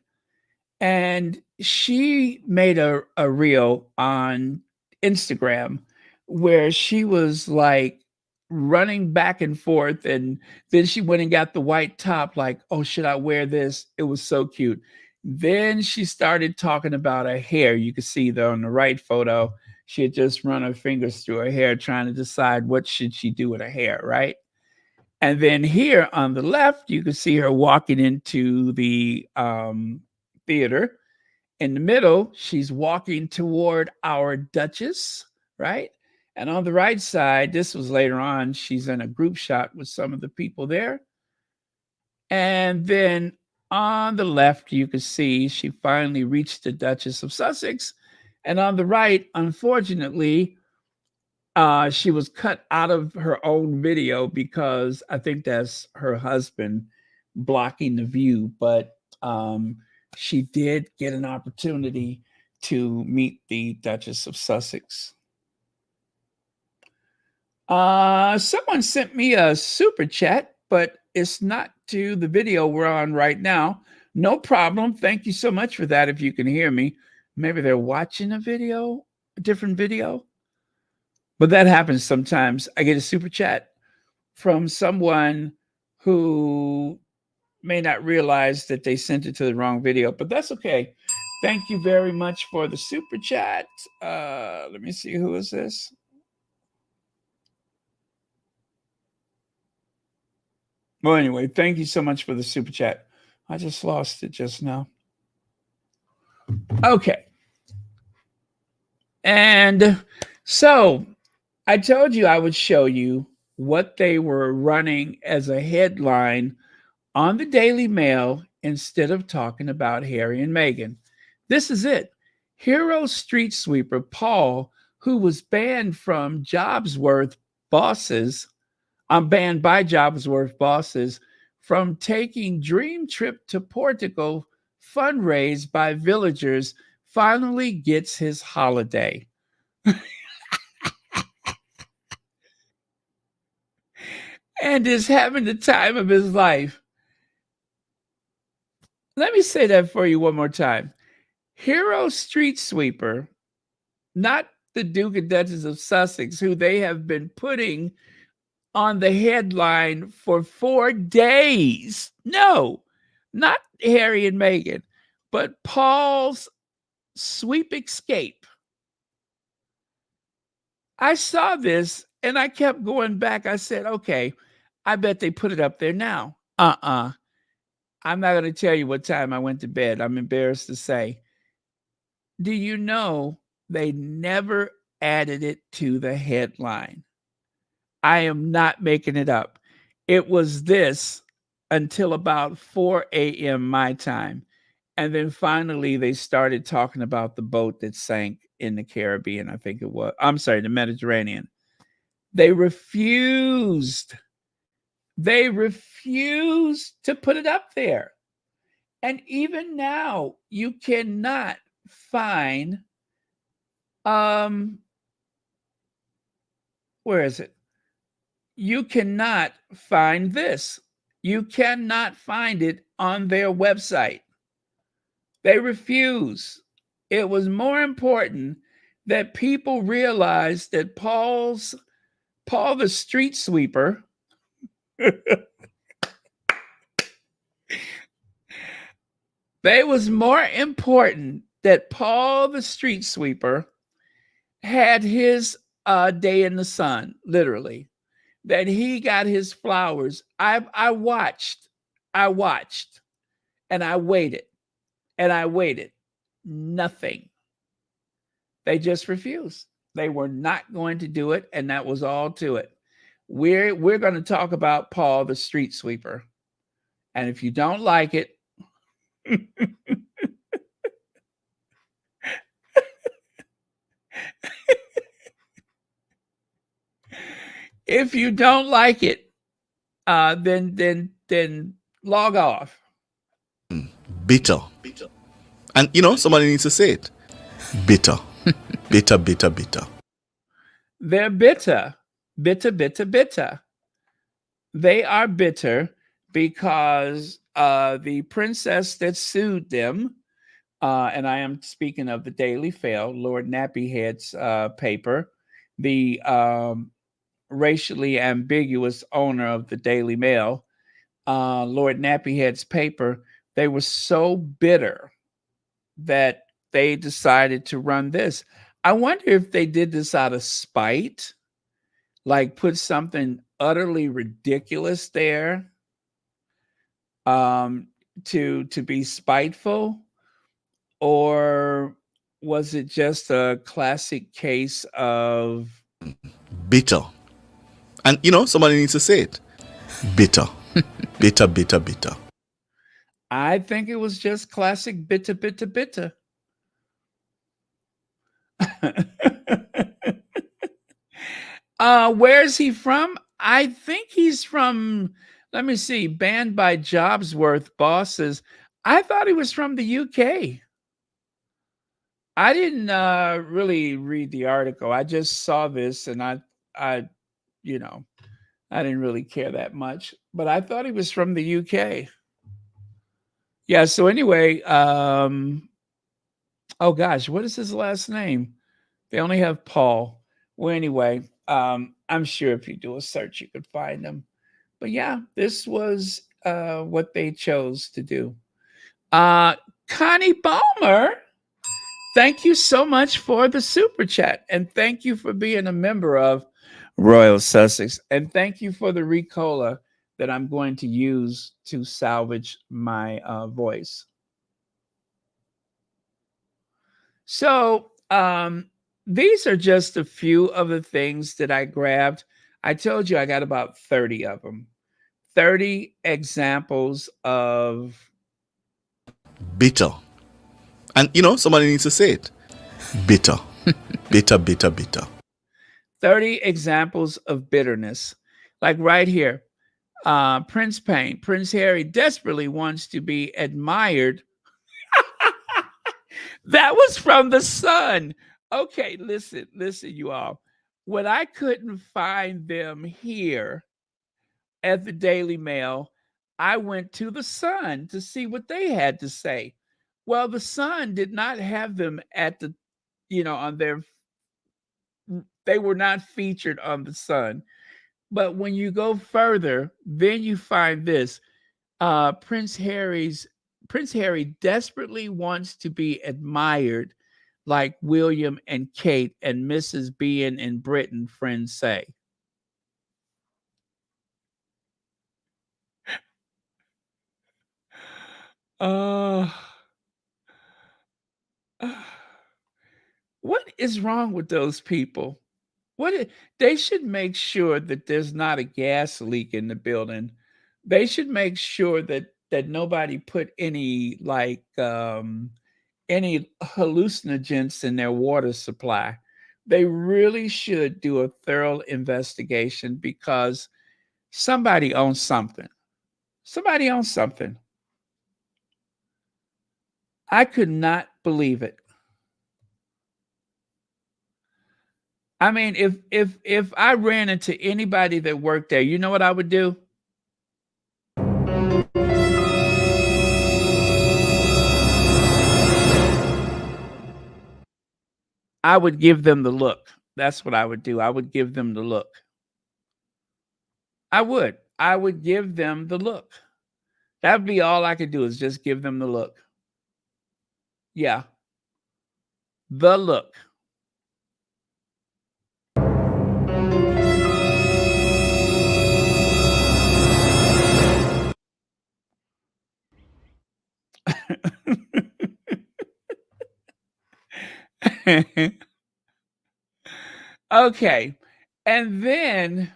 A: And she made a reel on Instagram where she was like running back and forth. And then she went and got the white top, like, oh, should I wear this? It was so cute. Then she started talking about her hair. You can see though in the right photo, she had just run her fingers through her hair, trying to decide what should she do with her hair, right? And then here on the left, you can see her walking into the theater. In the middle, she's walking toward our Duchess, right? And on the right side, this was later on, she's in a group shot with some of the people there. And then on the left, you can see she finally reached the Duchess of Sussex. And on the right, unfortunately, she was cut out of her own video because I think that's her husband blocking the view. But she did get an opportunity to meet the Duchess of Sussex. Someone sent me a super chat, but it's not to the video we're on right now. No problem. Thank you so much for that. If you can hear me, maybe they're watching a different video. But that happens sometimes. I get a super chat from someone who may not realize that they sent it to the wrong video, but that's okay. Thank you very much for the super chat. Let me see, who is this? Well, anyway, thank you so much for the super chat. I just lost it just now. Okay. And so I told you I would show you what they were running as a headline on the Daily Mail instead of talking about Harry and Meghan. This is it. Hero street sweeper Paul, who was banned from Jobsworth bosses, banned by Jobsworth bosses from taking dream trip to Portugal fundraised by villagers, finally gets his holiday. And is having the time of his life. Let me say that for you one more time. Hero street sweeper, not the Duke and Duchess of Sussex, who they have been putting on the headline for 4 days. No, not Harry and Meghan, but Paul's sweep escape. I saw this and I kept going back. I said, okay, I bet they put it up there now. I'm not going to tell you what time I went to bed. I'm embarrassed to say. Do you know they never added it to the headline? I am not making it up. It was this until about 4 a.m. my time. And then finally, they started talking about the boat that sank in the Caribbean. I think it was, I'm sorry, the Mediterranean. They refused. They refused to put it up there. And even now, you cannot find, where is it? You cannot find this. You cannot find it on their website. They refuse. It was more important that people realized that Paul the street sweeper, it was more important that Paul the street sweeper had his day in the sun, literally, that he got his flowers. I watched, and I waited, Nothing. They just refused. They were not going to do it, and that was all to it. We're going to talk about Paul the street sweeper, and if you don't like it, If you don't like it, then log off.
D: Bitter. And somebody needs to say it. Bitter. Bitter, bitter, bitter.
A: They're bitter, bitter, bitter, bitter. They are bitter because the princess that sued them, and I am speaking of the Daily Fail, Lord Nappyhead's paper, the racially ambiguous owner of the Daily Mail, Lord Nappyhead's paper, they were so bitter that they decided to run this. I wonder if they did this out of spite, like put something utterly ridiculous there um, to be spiteful, or was it just a classic case of
D: Bitter. And somebody needs to say it. Bitter. Bitter, bitter, bitter.
A: I think it was just classic bitter, bitter, bitter. Where's he from? I think he's from, let me see, banned by Jobsworth bosses. I thought he was from the UK. I didn't really read the article. I just saw this and I, you know, I didn't really care that much, but I thought he was from the UK. Yeah. So anyway, oh gosh, what is his last name? They only have Paul. Well, anyway, I'm sure if you do a search, you could find them. But yeah, this was what they chose to do. Connie Balmer, thank you so much for the super chat. And thank you for being a member of Royal Sussex. And thank you for the Ricola that I'm going to use to salvage my voice. So, these are just a few of the things that I grabbed. I told you I got about 30 of them. 30 examples of
D: Bitter. And somebody needs to say it. Bitter. Bitter, bitter, bitter.
A: 30 examples of bitterness. Like right here. Prince Harry desperately wants to be admired. That was from the Sun. Okay, listen, you all. When I couldn't find them here at the Daily Mail, I went to the Sun to see what they had to say. Well, the Sun did not have them at the, on their, they were not featured on the Sun. But when you go further, then you find this. Prince Harry desperately wants to be admired like William and Kate and Mrs. Bean in Britain, friends say. Uh, what is wrong with those people? They should make sure that there's not a gas leak in the building. They should make sure that nobody put any any hallucinogens in their water supply. They really should do a thorough investigation because somebody owns something. Somebody owns something. I could not believe it. I mean, if I ran into anybody that worked there, you know what I would do? I would give them the look. That's what I would do. I would give them the look. I would. I would give them the look. That would be all I could do is just give them the look. Yeah. The look. Okay. And then,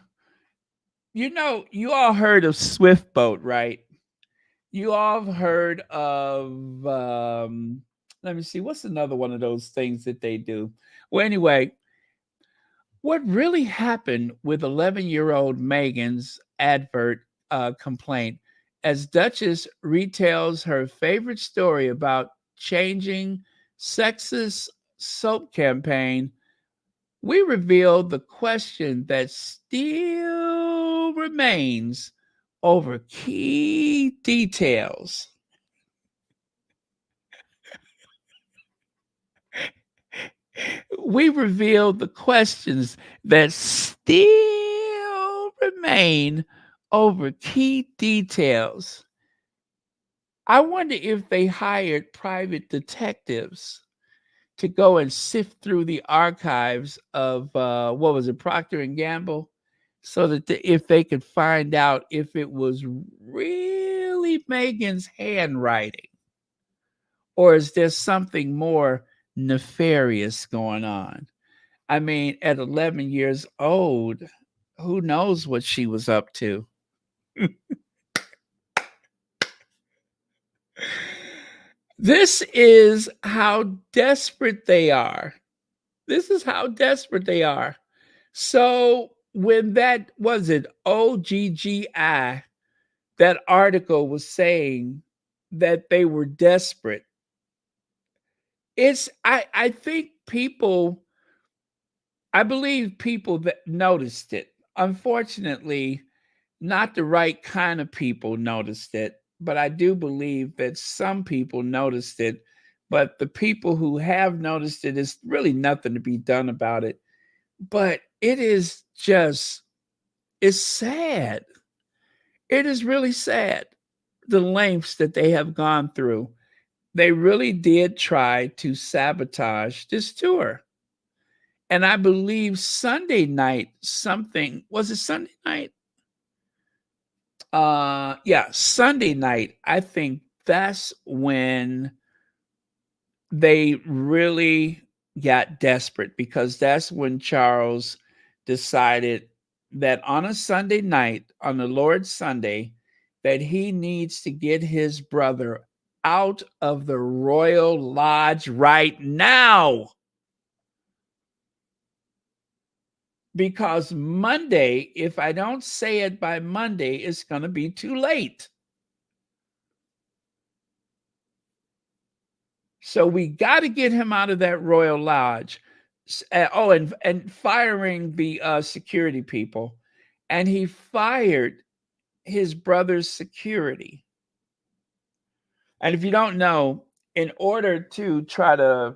A: you all heard of Swift Boat, right? You all have heard of, let me see, what's another one of those things that they do? Well, anyway, What really happened with 11-year-old Meghan's advert complaint as Duchess retells her favorite story about changing sexist soap campaign, we reveal the question that still remains over key details. We reveal the questions that still remain over key details. I wonder if they hired private detectives to go and sift through the archives of what was it, Procter and Gamble, so that if they could find out if it was really Megan's handwriting, or is there something more nefarious going on? I mean, at 11 years old, who knows what she was up to? This is how desperate they are. This is how desperate they are. So when that was it, OGGI, that article was saying that they were desperate. I think I believe people that noticed it. Unfortunately, not the right kind of people noticed it, but I do believe that some people noticed it. But the people who have noticed it, is really nothing to be done about it. But it is just, it's sad. It is really sad, the lengths that they have gone through. They really did try to sabotage this tour. And I believe Sunday night, something, was it Sunday night? Yeah, Sunday night, I think that's when they really got desperate, because that's when Charles decided that on a Sunday night, on the Lord's Sunday, that he needs to get his brother out of the Royal Lodge right now. Because Monday, if I don't say it by Monday, it's going to be too late. So we got to get him out of that Royal Lodge. And firing the security people. And he fired his brother's security. And if you don't know, in order to try to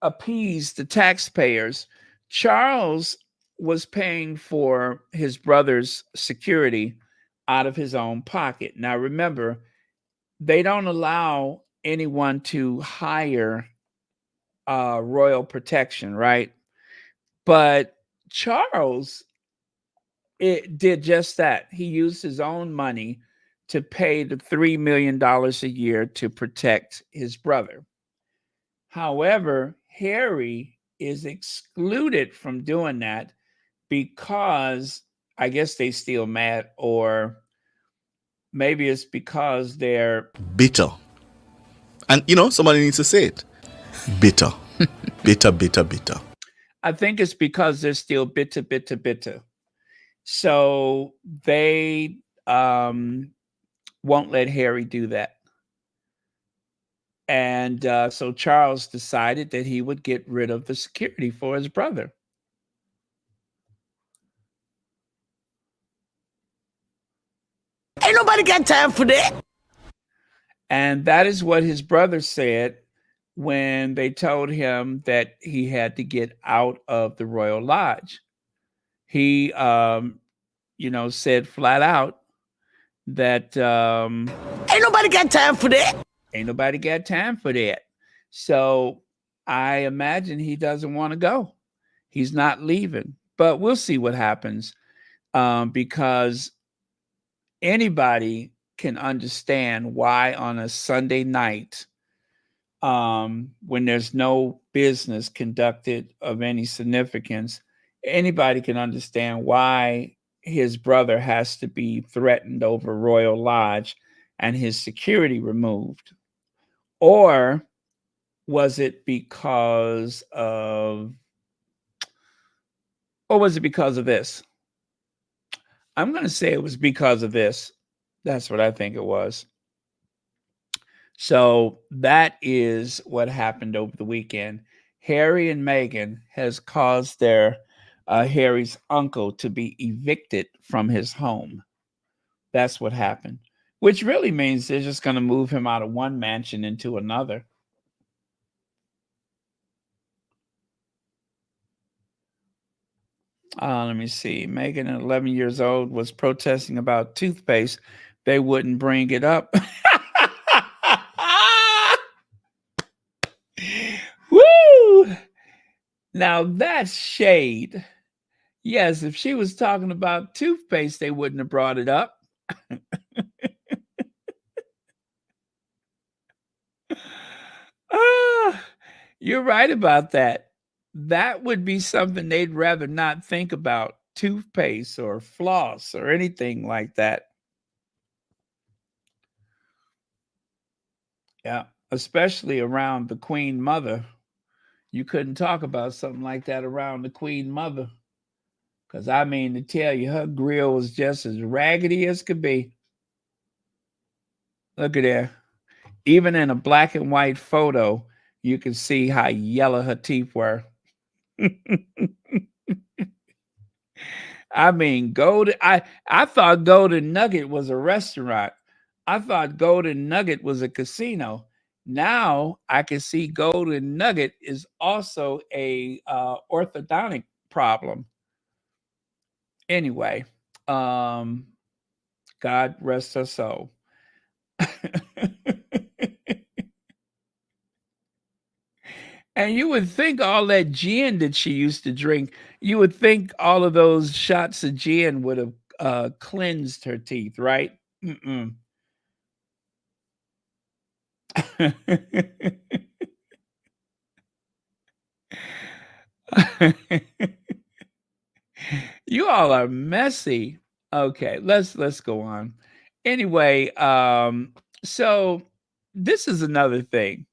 A: appease the taxpayers, Charles was paying for his brother's security out of his own pocket. Now, remember, they don't allow anyone to hire royal protection, right? But Charles, it did just that. He used his own money to pay the $3 million a year to protect his brother. However, Harry is excluded from doing that because I guess they still mad, or maybe it's because they're
D: Bitter. And somebody needs to say it. Bitter. Bitter, bitter, bitter.
A: I think it's because they're still bitter, bitter, bitter. So they won't let Harry do that. And so Charles decided that he would get rid of the security for his brother.
E: Ain't nobody got time for that.
A: And that is what his brother said when they told him that he had to get out of the Royal Lodge. He, said flat out that
E: Ain't nobody got time for that.
A: Ain't nobody got time for that. So I imagine he doesn't want to go. He's not leaving. But we'll see what happens, because anybody can understand why on a Sunday night, when there's no business conducted of any significance, anybody can understand why his brother has to be threatened over Royal Lodge and his security removed. Or was it because of Or was it because of this? I'm going to say it was because of this. That's what I think it was. So that is what happened over the weekend. Harry and Meghan has caused their Harry's uncle to be evicted from his home. That's what happened, which really means they're just going to move him out of one mansion into another. Let me see. Meghan, at 11 years old, was protesting about toothpaste. They wouldn't bring it up. Woo! Now that's shade. Yes, if she was talking about toothpaste, they wouldn't have brought it up. You're right about that. That would be something they'd rather not think about, toothpaste or floss or anything like that. Yeah, especially around the Queen Mother. You couldn't talk about something like that around the Queen Mother. Because I mean, to tell you, her grill was just as raggedy as could be. Look at there. Even in a black and white photo, you can see how yellow her teeth were. I mean, I thought Golden Nugget was a restaurant. I thought Golden Nugget was a casino. Now I can see Golden Nugget is also a orthodontic problem. Anyway, God rest her soul. And you would think all that gin that she used to drink, you would think all of those shots of gin would have cleansed her teeth, right? Mm-mm. You all are messy. Okay, let's go on. Anyway, so this is another thing.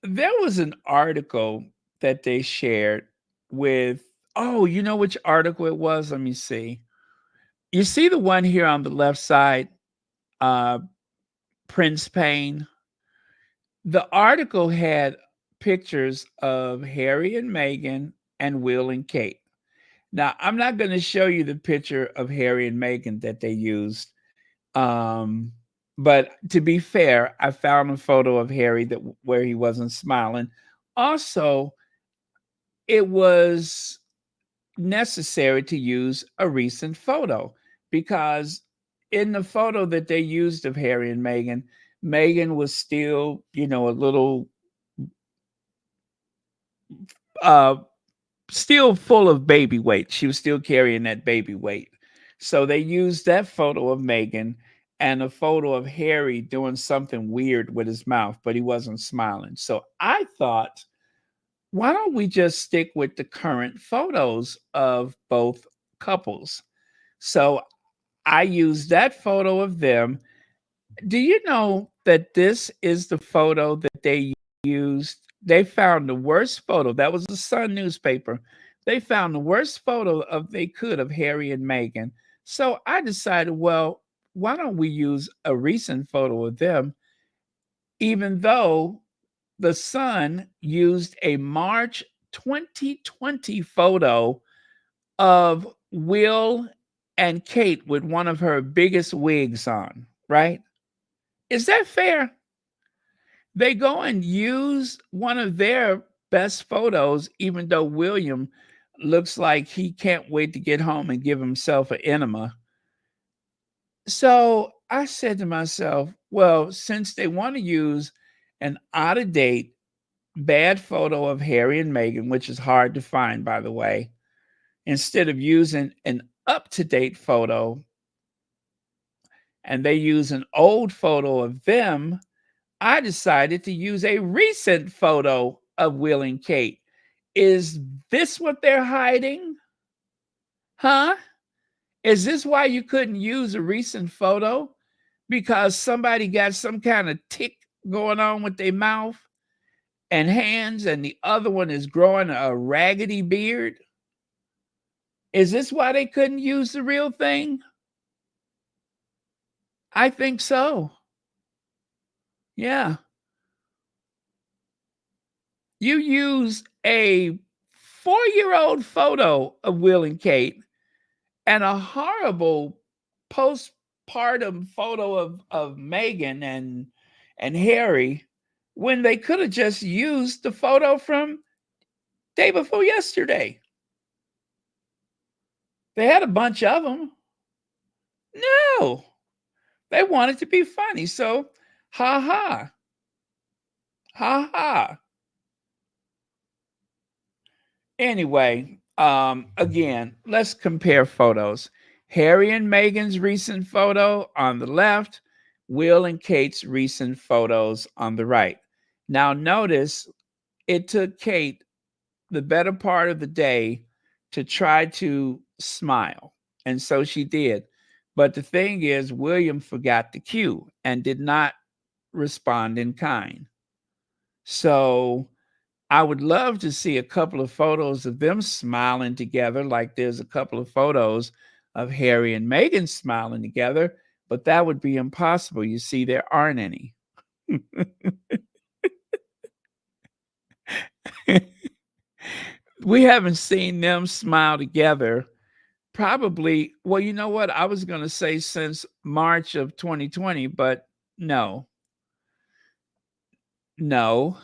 A: There was an article that they shared with, oh, you know which article it was? Let me see. You see the one here on the left side, uh, Prince Payne? The article had pictures of Harry and Meghan and Will and Kate. Now, I'm not going to show you the picture of Harry and Meghan that they used. But to be fair, I found a photo of Harry where he wasn't smiling. Also, it was necessary to use a recent photo because in the photo that they used of Harry and Meghan, Meghan was still, a little uh still full of baby weight. She was still carrying that baby weight. So they used that photo of Meghan and a photo of Harry doing something weird with his mouth, but he wasn't smiling. So I thought, why don't we just stick with the current photos of both couples? So I used that photo of them. Do you know that this is the photo that they used? They found the worst photo. That was the Sun newspaper. They found the worst photo they could of Harry and Meghan. So I decided, well, why don't we use a recent photo of them, even though the Sun used a March 2020 photo of Will and Kate with one of her biggest wigs on, right? Is that fair? They go and use one of their best photos, even though William looks like he can't wait to get home and give himself an enema. So I said to myself, well, since they want to use an out of date, bad photo of Harry and Meghan, which is hard to find, by the way, instead of using an up to date photo, and they use an old photo of them, I decided to use a recent photo of Will and Kate. Is this what they're hiding? Huh? Is this why you couldn't use a recent photo? Because somebody got some kind of tick going on with their mouth and hands, and the other one is growing a raggedy beard? Is this why they couldn't use the real thing? I think so. Yeah. You use a 4-year-old photo of Will and Kate and a horrible postpartum photo of Meghan and Harry when they could have just used the photo from day before yesterday. They had a bunch of them. No, they wanted to be funny. So, ha ha, ha ha. Anyway, again, let's compare photos. Harry and Meghan's recent photo on the left, Will and Kate's recent photos on the right. Now, notice it took Kate the better part of the day to try to smile, and so she did. But the thing is, William forgot the cue and did not respond in kind. So I would love to see a couple of photos of them smiling together, like there's a couple of photos of Harry and Meghan smiling together, but that would be impossible. You see, there aren't any. We haven't seen them smile together probably, well, you know what? I was going to say since March of 2020, but no, no,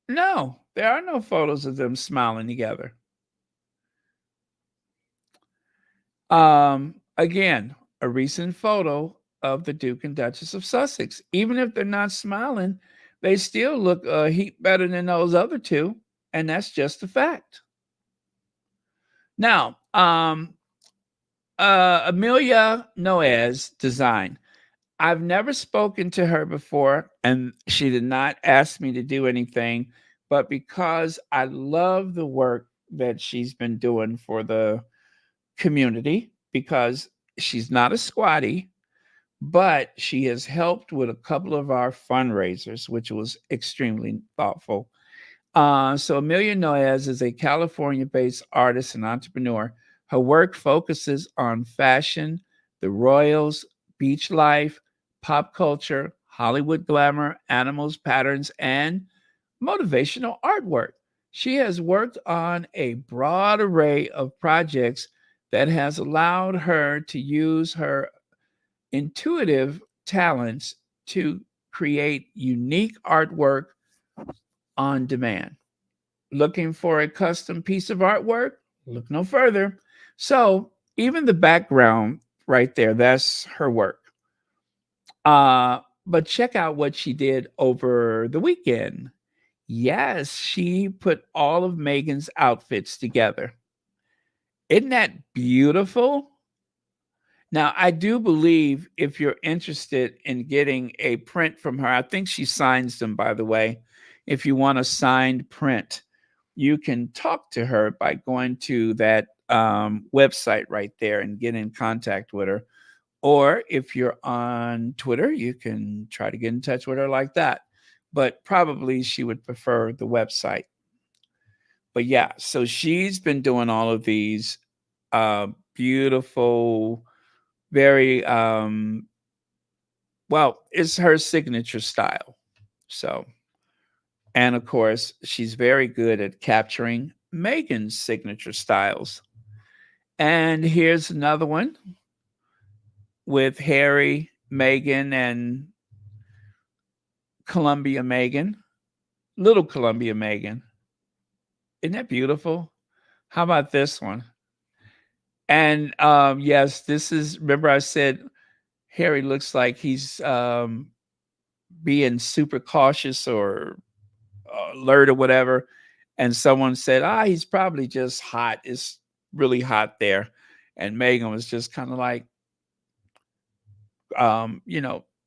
A: no, there are no photos of them smiling together. Again, a recent photo of the Duke and Duchess of Sussex. Even if they're not smiling, they still look a heap better than those other two, and that's just a fact. Now, Amelia Noes design. I've never spoken to her before, and she did not ask me to do anything, but because I love the work that she's been doing for the community, because she's not a squatty, but she has helped with a couple of our fundraisers, which was extremely thoughtful. So Amelia Noyes is a California-based artist and entrepreneur. Her work focuses on fashion, the royals, beach life, pop culture, Hollywood glamour, animals, patterns, and motivational artwork. She has worked on a broad array of projects that has allowed her to use her intuitive talents to create unique artwork on demand. Looking for a custom piece of artwork? Look no further. So, even the background right there, that's her work. But check out what she did over the weekend. Yes, she put all of Meghan's outfits together. Isn't that beautiful? Now, I do believe if you're interested in getting a print from her, I think she signs them, by the way. If you want a signed print, you can talk to her by going to that website right there and get in contact with her. Or if you're on Twitter, you can try to get in touch with her like that. But probably she would prefer the website. But yeah, so she's been doing all of these beautiful, very well, it's her signature style. So, and of course, she's very good at capturing Meghan's signature styles. And here's another one with Harry, Meghan, and Columbia Meghan, little Columbia Meghan. Isn't that beautiful? How about this one? And yes, this is, remember I said Harry looks like he's being super cautious or alert or whatever. And someone said, he's probably just hot. It's really hot there. And Meghan was just kind of like,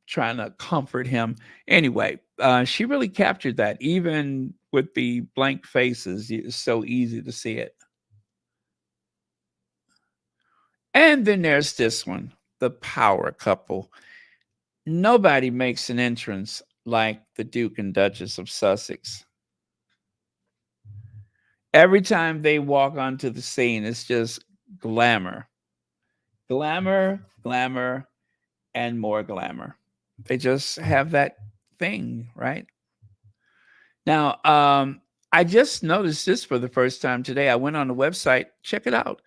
A: trying to comfort him. Anyway, she really captured that. Even with the blank faces, it's so easy to see it. And then there's this one, the power couple. Nobody makes an entrance like the Duke and Duchess of Sussex. Every time they walk onto the scene, it's just glamour, glamour, glamour, and more glamour. They just have that thing, right? Now, I just noticed this for the first time today. I went on the website, check it out.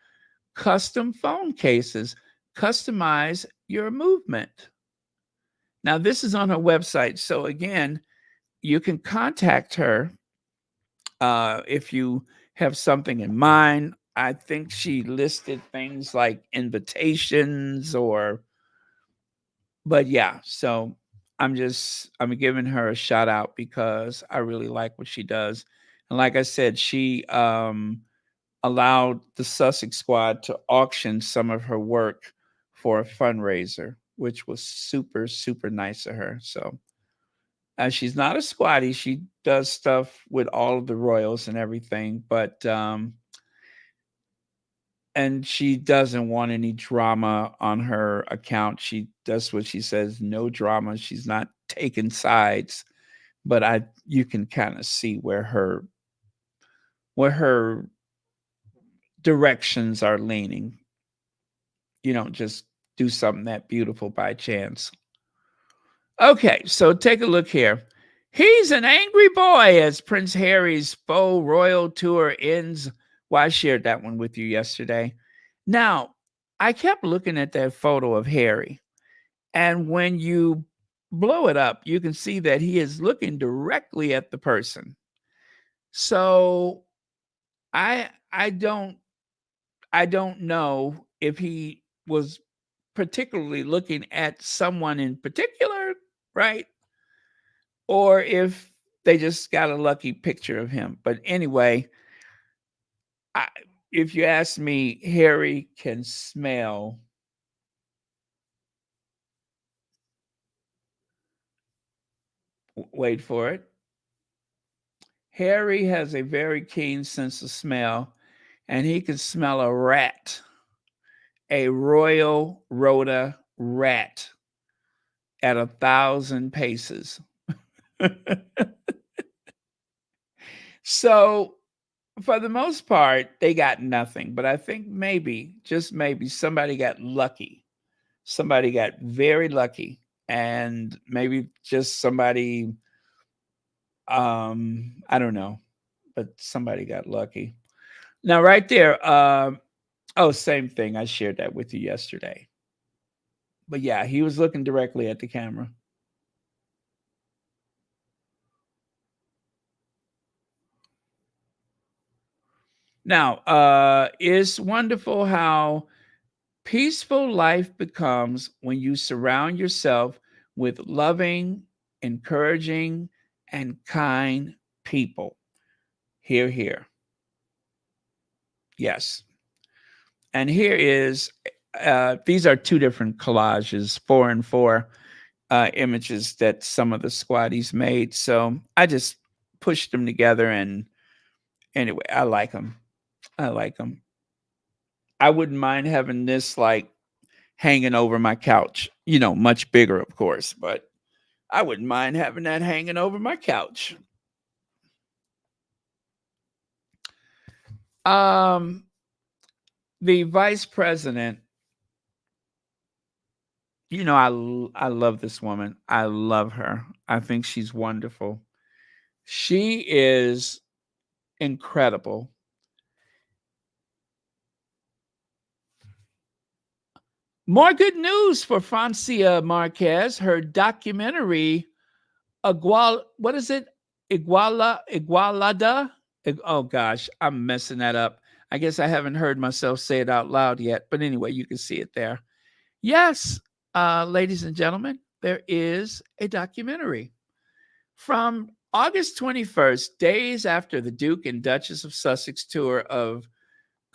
A: Custom phone cases, customize your movement. Now, this is on her website. So, again, you can contact her if you have something in mind. I think she listed things like invitations but yeah, so I'm giving her a shout out because I really like what she does. And like I said, she allowed the Sussex squad to auction some of her work for a fundraiser, which was super, super nice of her. So she's not a squatty. She does stuff with all of the royals and everything, but and she doesn't want any drama on her account. She does what she says, no drama. She's not taking sides, but you can kind of see where her directions are leaning. You don't just do something that beautiful by chance. Okay, so take a look here. He's an angry boy as Prince Harry's faux royal tour ends. Well, I shared that one with you yesterday. Now, I kept looking at that photo of Harry, and when you blow it up, you can see that he is looking directly at the person. So I don't know if he was particularly looking at someone in particular, right? Or if they just got a lucky picture of him. But anyway, I, if you ask me, Harry can smell. Wait for it. Harry has a very keen sense of smell, and he can smell a rat, a royal rota rat, at 1,000 paces. So, for the most part, they got nothing. But I think maybe, just maybe, somebody got lucky. Somebody got very lucky. And maybe just somebody, I don't know, but somebody got lucky. Now, right there, same thing. I shared that with you yesterday. But yeah, he was looking directly at the camera. Now, it's wonderful how peaceful life becomes when you surround yourself with loving, encouraging, and kind people. Here, here. Yes. And here is, these are two different collages, 4 and 4 images that some of the squatties made. So I just pushed them together. And anyway, I like them. I like them. I wouldn't mind having this like hanging over my couch, much bigger, of course, but I wouldn't mind having that hanging over my couch. The vice president, I love this woman. I love her. I think she's wonderful. She is incredible. More good news for Francia Marquez. Her documentary, what is it? Igualada? Oh gosh, I'm messing that up. I guess I haven't heard myself say it out loud yet. But anyway, you can see it there. Yes, ladies and gentlemen, there is a documentary from August 21st, days after the Duke and Duchess of Sussex tour of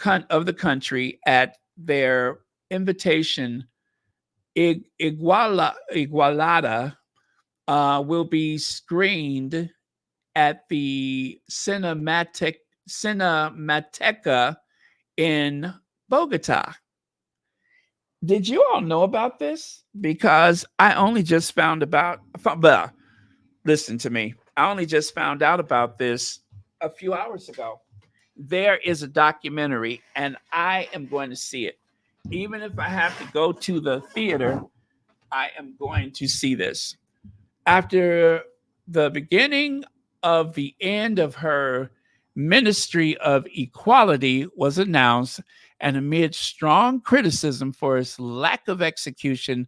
A: the country at their invitation. Igualada will be screened at the Cinemateca in Bogota. Did you all know about this? Because I only just listen to me. I only just found out about this a few hours ago. there is a documentary, and I am going to see it. Even if I have to go to the theater, I am going to see this. After the beginning of the end of her Ministry of Equality was announced, and amid strong criticism for its lack of execution,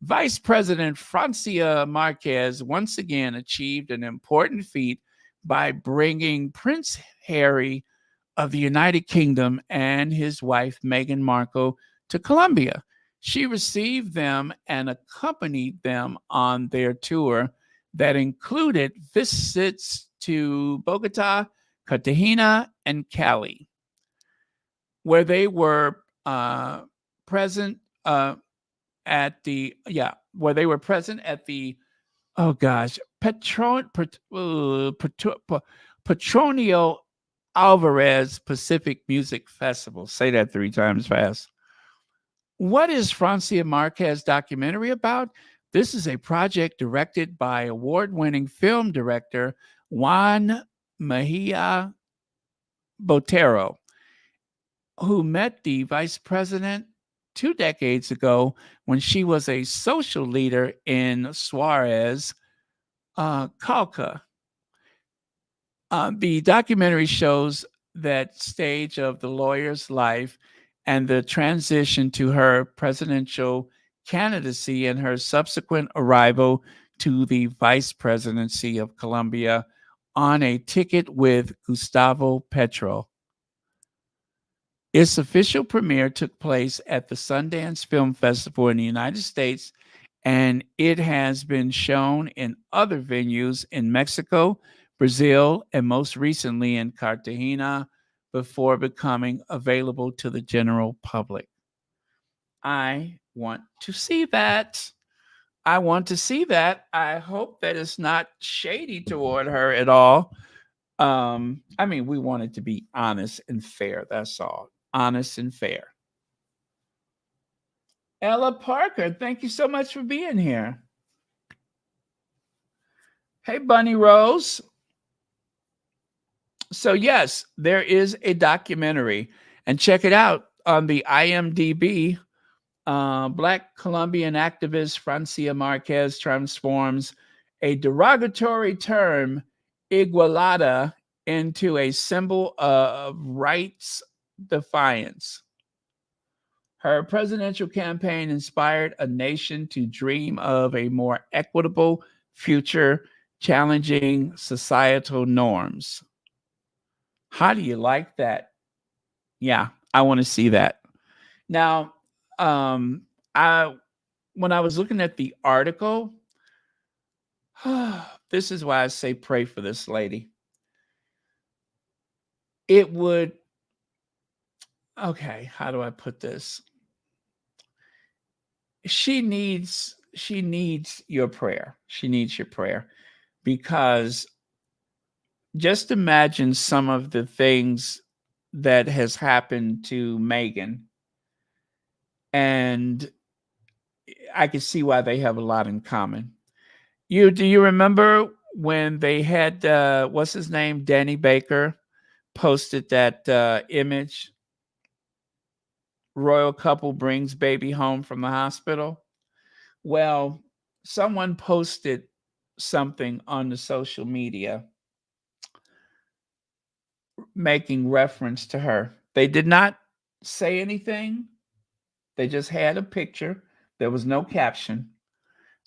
A: Vice President Francia Marquez once again achieved an important feat by bringing Prince Harry of the United Kingdom and his wife Meghan Markle to Colombia. She received them and accompanied them on their tour that included visits to Bogota, Cartagena, and Cali, where they were present at the where they were present at the Petronio Alvarez Pacific Music Festival. Say that 3 times fast. What is Francia Marquez documentary about? This is a project directed by award-winning film director Juan Mejia Botero, who met the vice president 2 decades ago when she was a social leader in Suarez, Cauca. The documentary shows that stage of the lawyer's life and the transition to her presidential candidacy and her subsequent arrival to the vice presidency of Colombia on a ticket with Gustavo Petro. Its official premiere took place at the Sundance Film Festival in the United States, and it has been shown in other venues in Mexico, Brazil, and most recently in Cartagena before becoming available to the general public. I want to see that. I want to see that. I hope that it's not shady toward her at all. I mean, we want it to be honest and fair. That's all. Honest and fair. Ella Parker, thank you so much for being here. Hey, Bunny Rose. So, yes, there is a documentary, and check it out on the IMDb. Black Colombian activist Francia Marquez transforms a derogatory term, igualada, into a symbol of rights defiance. Her presidential campaign inspired a nation to dream of a more equitable future, challenging societal norms. How do you like that? Yeah, I want to see that. Now, I when I was looking at the article, this is why I say pray for this lady. It would, okay, how do I put this? She needs your prayer. She needs your prayer, because just imagine some of the things that has happened to Meghan, and I can see why they have a lot in common. Do you remember when they had what's his name, Danny Baker, posted that image? Royal couple brings baby home from the hospital. Well, someone posted something on the social media making reference to her. They did not say anything. They just had a picture. There was no caption.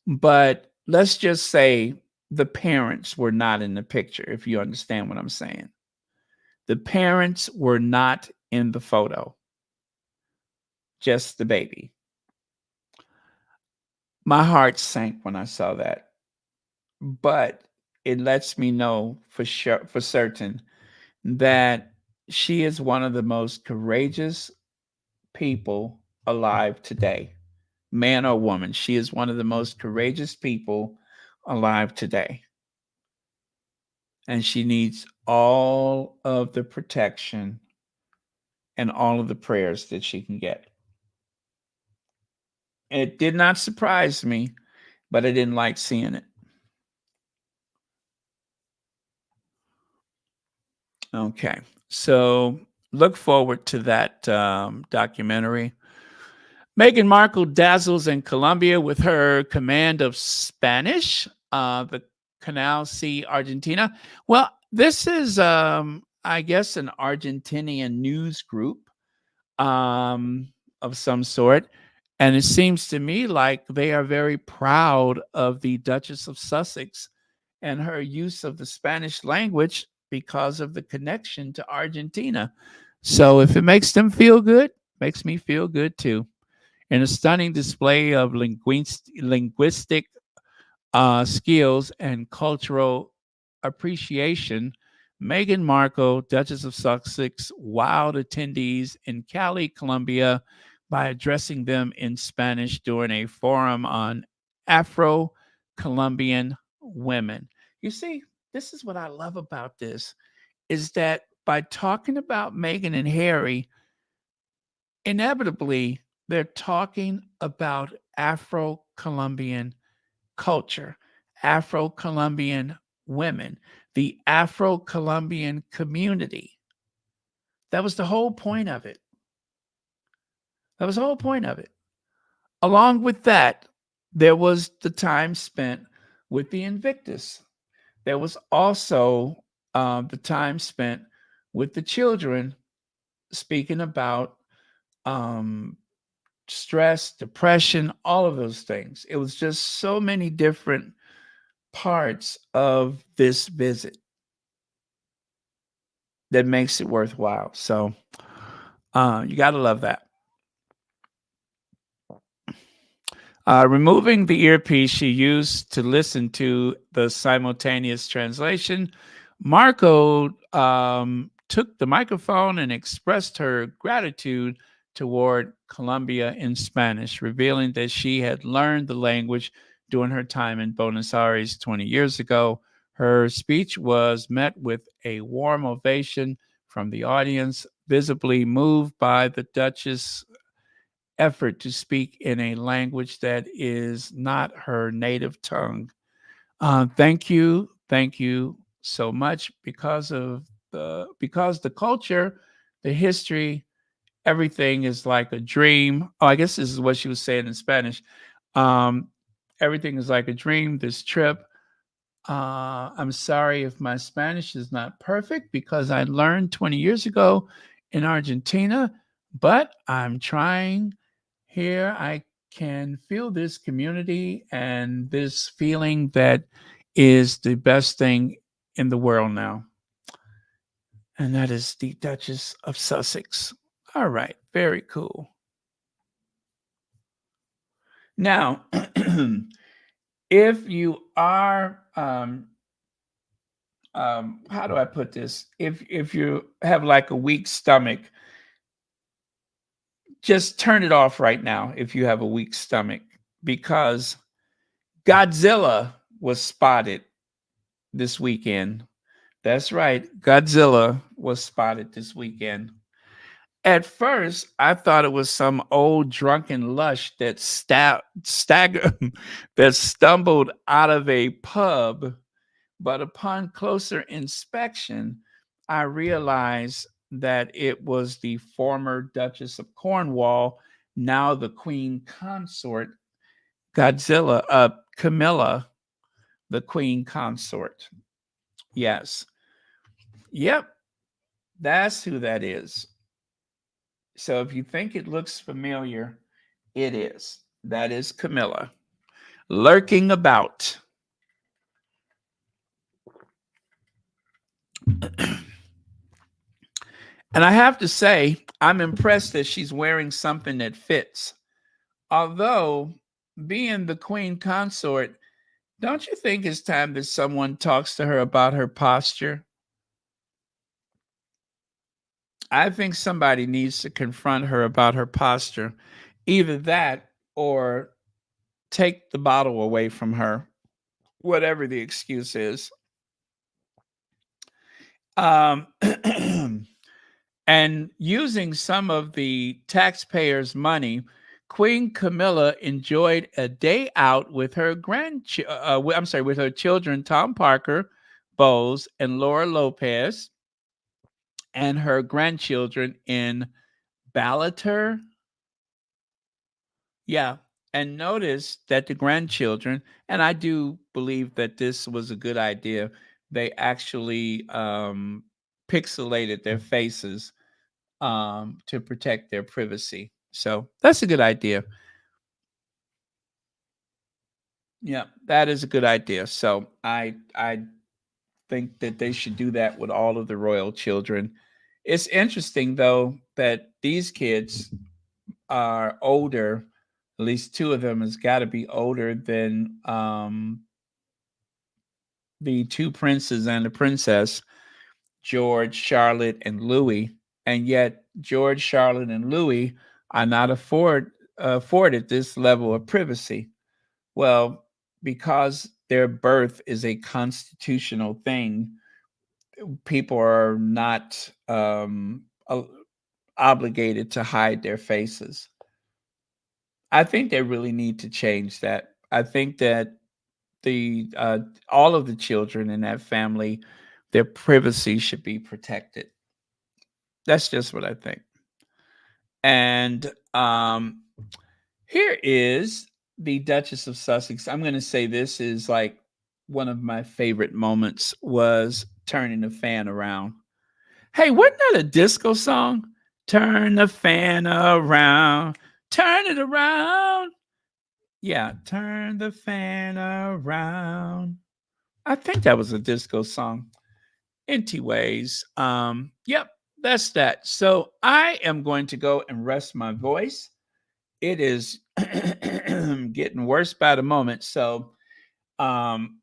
A: But let's just say the parents were not in the picture, if you understand what I'm saying. The parents were not in the photo, just the baby. My heart sank when I saw that. But it lets me know for sure, for certain, that she is one of the most courageous people alive today. Man or woman, she is one of the most courageous people alive today. And she needs all of the protection and all of the prayers that she can get. It did not surprise me, but I didn't like seeing it. Okay. So look forward to that documentary. Meghan Markle dazzles in Colombia with her command of Spanish, the Canal C, Argentina. Well, this is, I guess, an Argentinian news group of some sort. And it seems to me like they are very proud of the Duchess of Sussex and her use of the Spanish language because of the connection to Argentina. So if it makes them feel good, makes me feel good too. In a stunning display of linguistic skills and cultural appreciation, Meghan Markle, Duchess of Sussex, wowed attendees in Cali, Colombia, by addressing them in Spanish during a forum on Afro Colombian women. You see, this is what I love about this is that by talking about Meghan and Harry, inevitably they're talking about Afro Colombian culture, Afro Colombian women, the Afro Colombian community. That was the whole point of it. That was the whole point of it. Along with that, there was the time spent with the Invictus. There was also the time spent with the children speaking about um, stress, depression, all of those things. It was just so many different parts of this visit that makes it worthwhile. So you got to love that. Removing the earpiece she used to listen to the simultaneous translation, Marco took the microphone and expressed her gratitude toward Colombia in Spanish, revealing that she had learned the language during her time in Buenos Aires 20 years ago. Her speech was met with a warm ovation from the audience, visibly moved by the Duchess' effort to speak in a language that is not her native tongue. Thank you so much because the culture, the history, everything is like a dream. Oh, I guess this is what she was saying in Spanish. Um, Everything is like a dream. This trip. I'm sorry if my Spanish is not perfect because I learned 20 years ago in Argentina, but I'm trying here. I can feel this community and this feeling that is the best thing in the world now. And that is the Duchess of Sussex. All right, very cool. Now, if you are, how do I put this? If you have like a weak stomach, just turn it off right now. If you have a weak stomach, because Godzilla was spotted this weekend. That's right, Godzilla was spotted this weekend. At first, I thought it was some old drunken lush that that stumbled out of a pub, but upon closer inspection, I realized that it was the former Duchess of Cornwall, now the Queen Consort, Camilla, the Queen Consort. Yes. Yep, that's who that is. So if you think it looks familiar, it is. That is Camilla lurking about. And I have to say, I'm impressed that she's wearing something that fits. Although, being the Queen Consort, don't you think it's time that someone talks to her about her posture? I think somebody needs to confront her about her posture. Either that or take the bottle away from her, whatever the excuse is. Um, and using some of the taxpayers' money, Queen Camilla enjoyed a day out with her with her children Tom Parker, Bose, and Laura Lopez. and her grandchildren in Ballater. Yeah. And notice that the grandchildren, and I do believe that this was a good idea, they actually pixelated their faces to protect their privacy. So that's a good idea. Yeah, that is a good idea. So I think that they should do that with all of the royal children. It's interesting though that these kids are older. At least two of them has got to be older than the two princes and the princess, George, Charlotte, and Louis. And yet George, Charlotte, and Louis are not afforded this level of privacy. Well, because their birth is a constitutional thing, people are not obligated to hide their faces. I think they really need to change that. I think that the all of the children in that family, their privacy should be protected. That's just what I think. And here is the Duchess of Sussex. I'm going to say this is like one of my favorite moments was turning the fan around. Hey, wasn't that a disco song? Turn the fan around, turn it around. Yeah, turn the fan around. I think that was a disco song. Anyways, yep, that's that. So I am going to go and rest my voice. It is getting worse by the moment. So um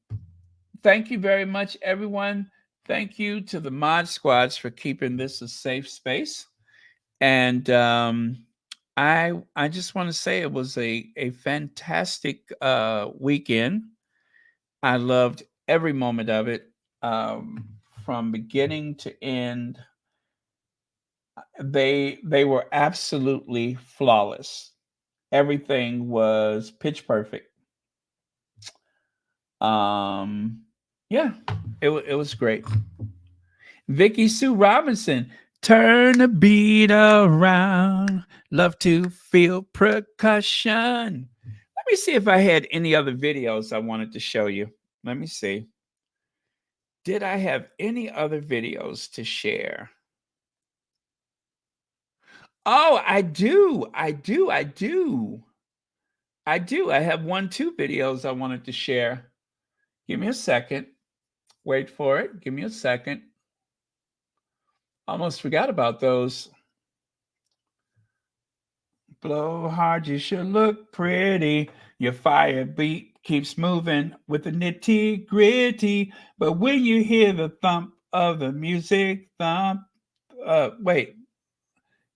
A: thank you very much, everyone. Thank you to the mod squads for keeping this a safe space. And I just want to say it was a fantastic weekend. I loved every moment of it, from beginning to end. They were absolutely flawless. Everything was pitch perfect. Yeah, it was great. Vicky Sue Robinson, turn the beat around. Love to feel percussion. Let me see if I had any other videos I wanted to show you. Let me see. Did I have any other videos to share? Oh, I do. I do. I do. I do. I have 2 videos I wanted to share. Give me a second. Wait for it. Give me a second. Almost forgot about those. Blow hard, you should look pretty. Your fire beat keeps moving with the nitty gritty. But when you hear the thump of the music, wait,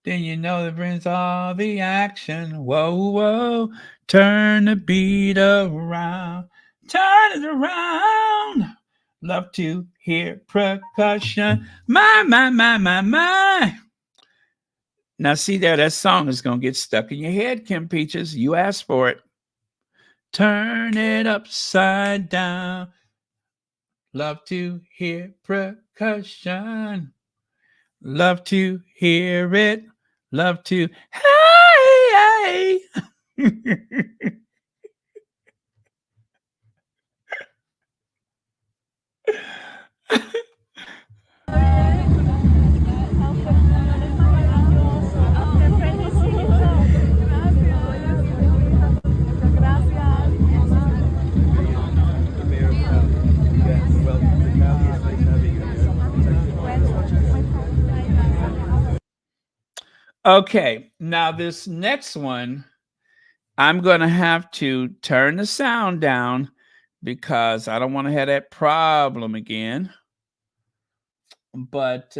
A: then you know that brings all the action. Whoa, whoa, turn the beat around, turn it around. Love to hear percussion. My. Now, see there, that song is going to get stuck in your head, Kim Peaches. You asked for it. Turn it upside down. Love to hear percussion. Love to hear it. Love to. Hey, hey. Okay, now this next one, I'm going to have to turn the sound down because I don't want to have that problem again. But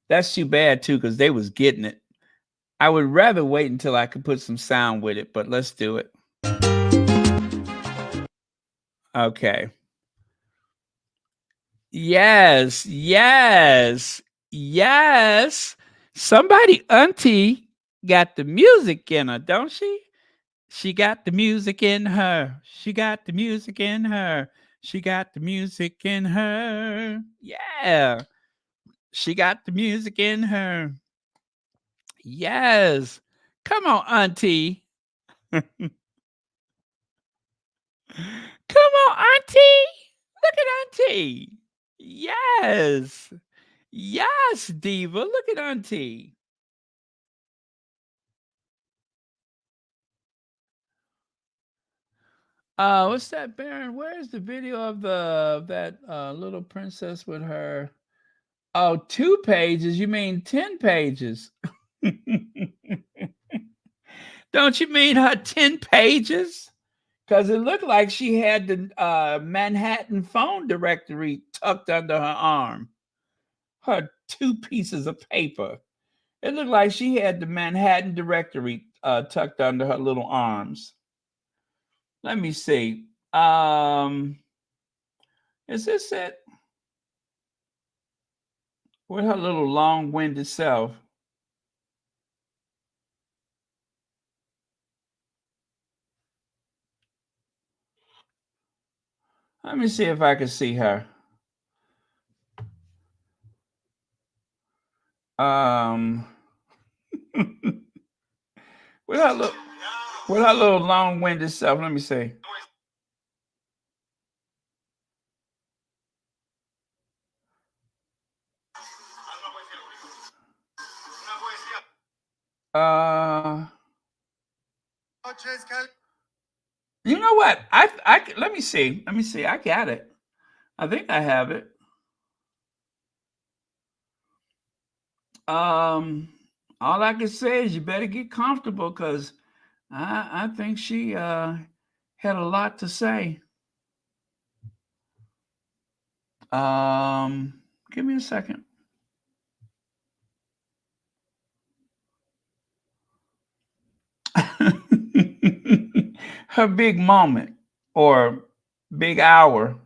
A: that's too bad too, because they was getting it. I would rather wait until I could put some sound with it, but let's do it. Okay. Yes, yes, yes. Somebody auntie got the music in her, don't she? She got the music in her. She got the music in her. She got the music in her. Yeah. She got the music in her. Yes. Come on, Auntie. Come on, Auntie. Look at Auntie. Yes. Yes, Diva. Look at Auntie. What's that, Baron? Where's the video of that little princess with her? Oh, 2 pages. You mean 10 pages? Don't you mean her 10 pages? Because it looked like she had the Manhattan phone directory tucked under her arm. Her 2 pieces of paper. It looked like she had the Manhattan directory tucked under her little arms. Let me see. Is this it? With her little long-winded self. Let me see if I can see her. with her little long-winded self. Let me see. You know what? I let me see. Let me see. I got it. I think I have it. All I can say is you better get comfortable because I think she had a lot to say. Give me a second. Her big moment or big hour.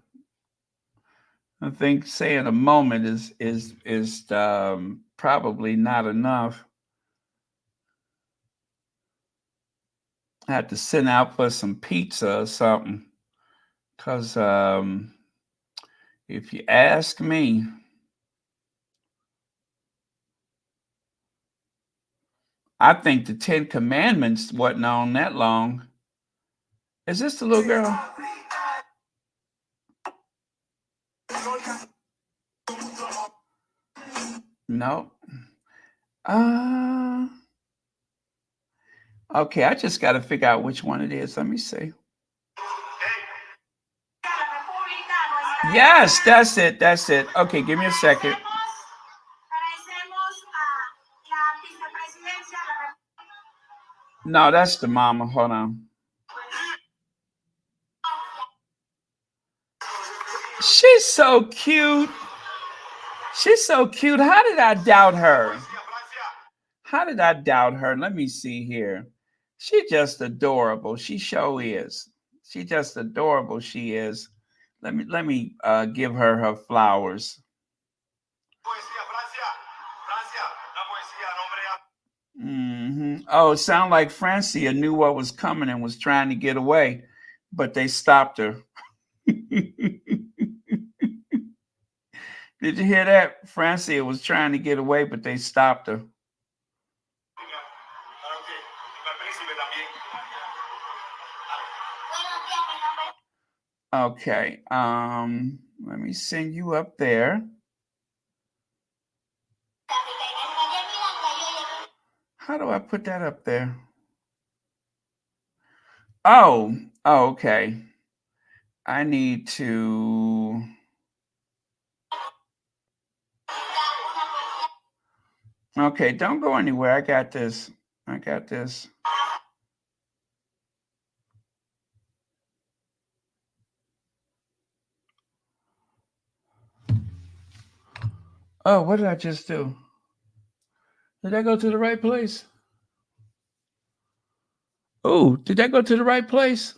A: I think saying a moment is probably not enough. I had to send out for some pizza or something. Because if you ask me, I think the 10 Commandments wasn't on that long. Is this the little girl? No. Okay, I just got to figure out which one it is. Let me see. Yes, that's it. That's it. Okay, give me a second. No, that's the mama. Hold on. She's so cute. She's so cute. How did I doubt her? How did I doubt her? Let me see here. She's just adorable. She sure is. She's just adorable. She is. Let me give her flowers. Oh, it sounded like Francia knew what was coming and was trying to get away, but they stopped her. Did you hear that? Francia was trying to get away, but they stopped her. Okay. Let me send you up there. How do I put that up there? Oh, okay. I need to. Okay, don't go anywhere. I got this. I got this. Oh, what did I just do? Did I go to the right place? Oh, did I go to the right place?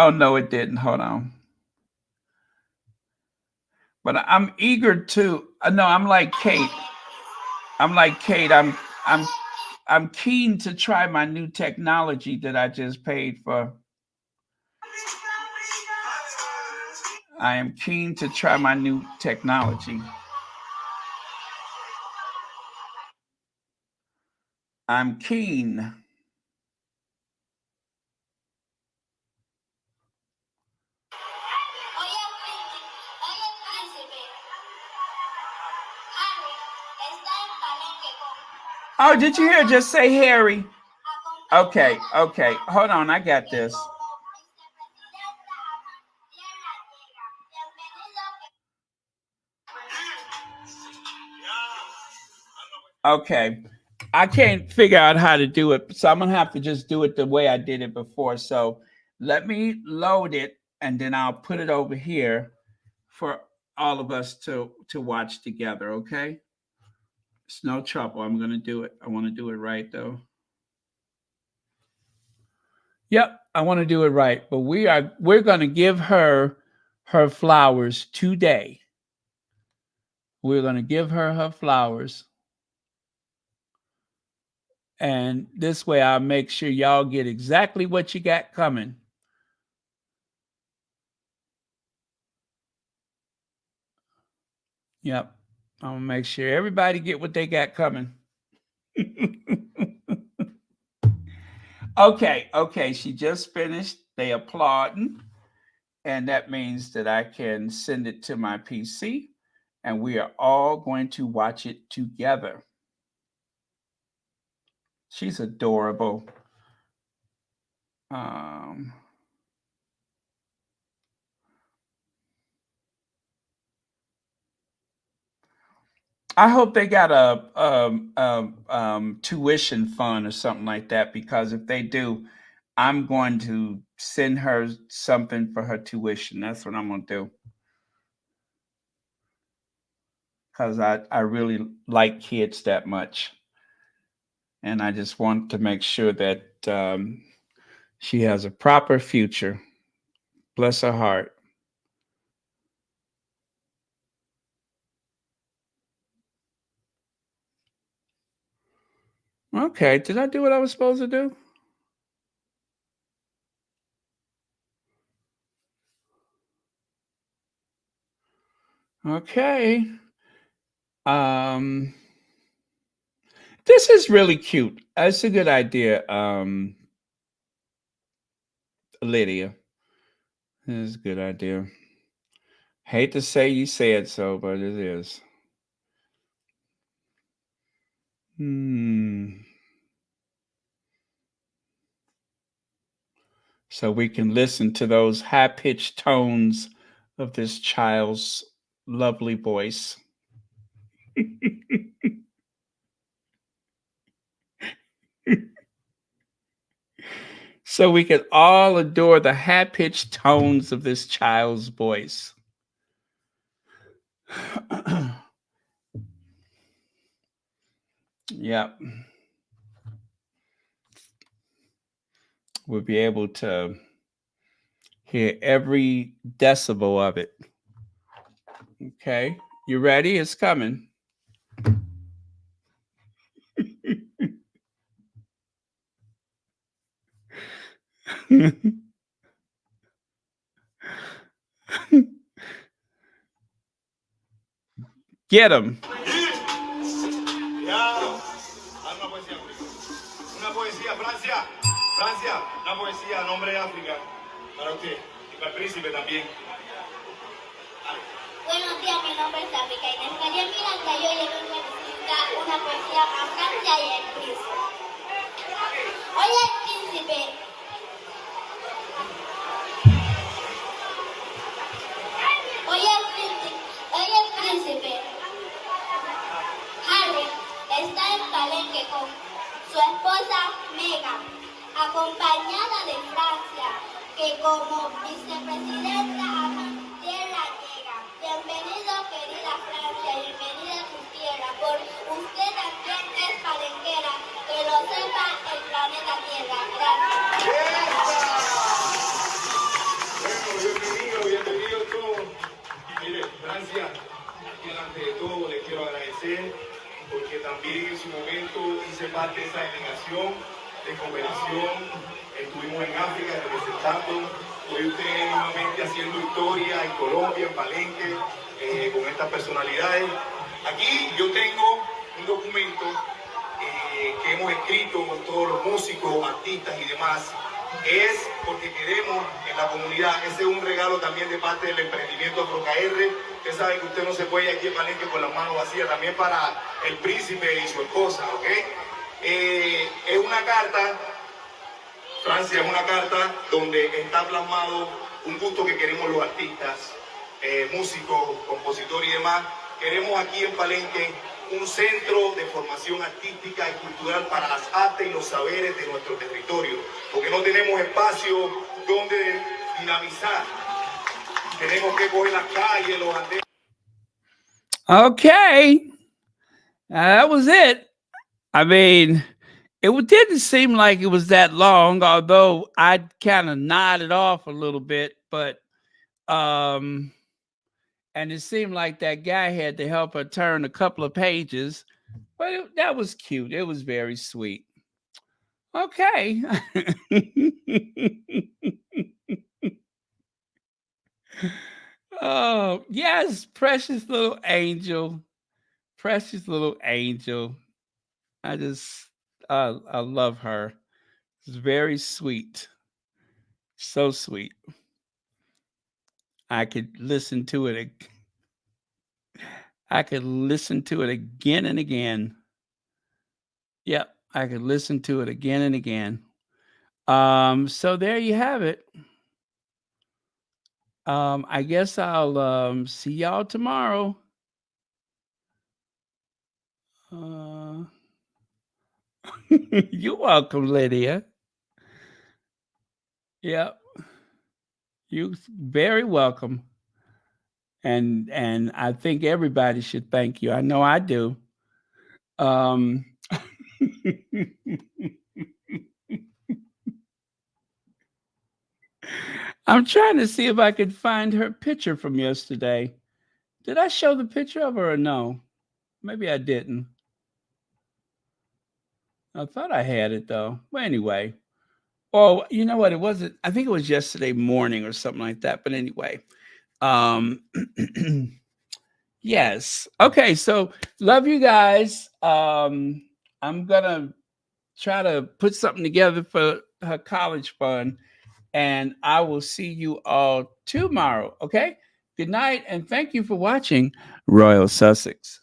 A: Oh no, it didn't. Hold on. But I'm eager to. No, I'm like Kate. I'm like Kate. I'm keen to try my new technology that I just paid for. I am keen to try my new technology. I'm keen. Oh, did you hear just say Harry? Okay, okay. Hold on, I got this. Okay. I can't figure out how to do it, so I'm gonna have to just do it the way I did it before. So let me load it and then I'll put it over here for all of us to watch together, okay? It's no trouble. I'm gonna do it. I want to do it right though. Yep, I want to do it right. But we're gonna give her flowers today. We're gonna give her flowers. And this way I'll make sure y'all get exactly what you got coming. Yep. I'm gonna make sure everybody get what they got coming. Okay, she just finished. They applauding. And that means that I can send it to my PC and we are all going to watch it together. She's adorable. I hope they got a tuition fund or something like that, because if they do, I'm going to send her something for her tuition. That's what I'm going to do. Because I really like kids that much. And I just want to make sure that she has a proper future. Bless her heart. Okay, did I do what I was supposed to do? Okay. This is really cute. That's a good idea, Lydia. This is a good idea. Hate to say you said so, but it is. So we can listen to those high-pitched tones of this child's lovely voice. So we can all adore the high-pitched tones of this child's voice. Yep. We'll be able to hear every decibel of it. Okay, you ready? It's coming. Get him.
F: Una poesía, Francia, una poesía, nombre de África, para usted y para el príncipe también.
G: Buenos días, mi nombre es África y en María Miranda yo le vengo a dedicar una poesía a Francia y el príncipe. Oye, príncipe. Oye, príncipe. Harry está en Palenque con su esposa Meghan, acompañada de Francia, que como vicepresidenta a su tierra llega. Bienvenido, querida Francia, bienvenida a tu tierra, por usted también es palenquera, que lo sepa el planeta Tierra. Gracias.
F: Bueno, bienvenido todos. Mire, Francia, delante de todo les quiero agradecer, porque también también en su momento hice parte de esa delegación de cooperación. Estuvimos en África representando. Hoy ustedes nuevamente haciendo historia en Colombia, en Palenque, con estas personalidades. Aquí yo tengo un documento que hemos escrito con todos los músicos, artistas y demás. Es porque queremos en la comunidad. Ese es un regalo también de parte del emprendimiento AfroKR. Usted sabe que usted no se puede ir aquí en Palenque con las manos vacías, también para el príncipe y su esposa, ¿ok? Es una carta, Francia, es una carta donde está plasmado un gusto que queremos los artistas, músicos, compositores y demás. Queremos aquí en Palenque un centro de formación artística y cultural para las artes y los saberes de nuestro territorio, porque no tenemos espacio donde dinamizar. Tenemos que coger las calles, los andenes.
A: Okay, that was it. I mean, it didn't seem like it was that long, although I kind of nodded off a little bit, but and it seemed like that guy had to help her turn a couple of pages, but that was cute. It was very sweet. Okay. Oh, yes, precious little angel. Precious little angel. I love her. It's very sweet. So sweet. I could listen to it. I could listen to it again and again. Yep, I could listen to it again and again. So there you have it. I guess I'll see y'all tomorrow. You're welcome, Lydia. Yep. You're very welcome. And I think everybody should thank you. I know I do. I'm trying to see if I could find her picture from yesterday. Did I show the picture of her or no? Maybe I didn't. I thought I had it though. Well, anyway. Oh, you know what? It wasn't. I think it was yesterday morning or something like that. But anyway, yes. Okay. So love you guys. I'm gonna try to put something together for her college fund, and I will see you all tomorrow. Okay. Good night, and thank you for watching Royal Sussex.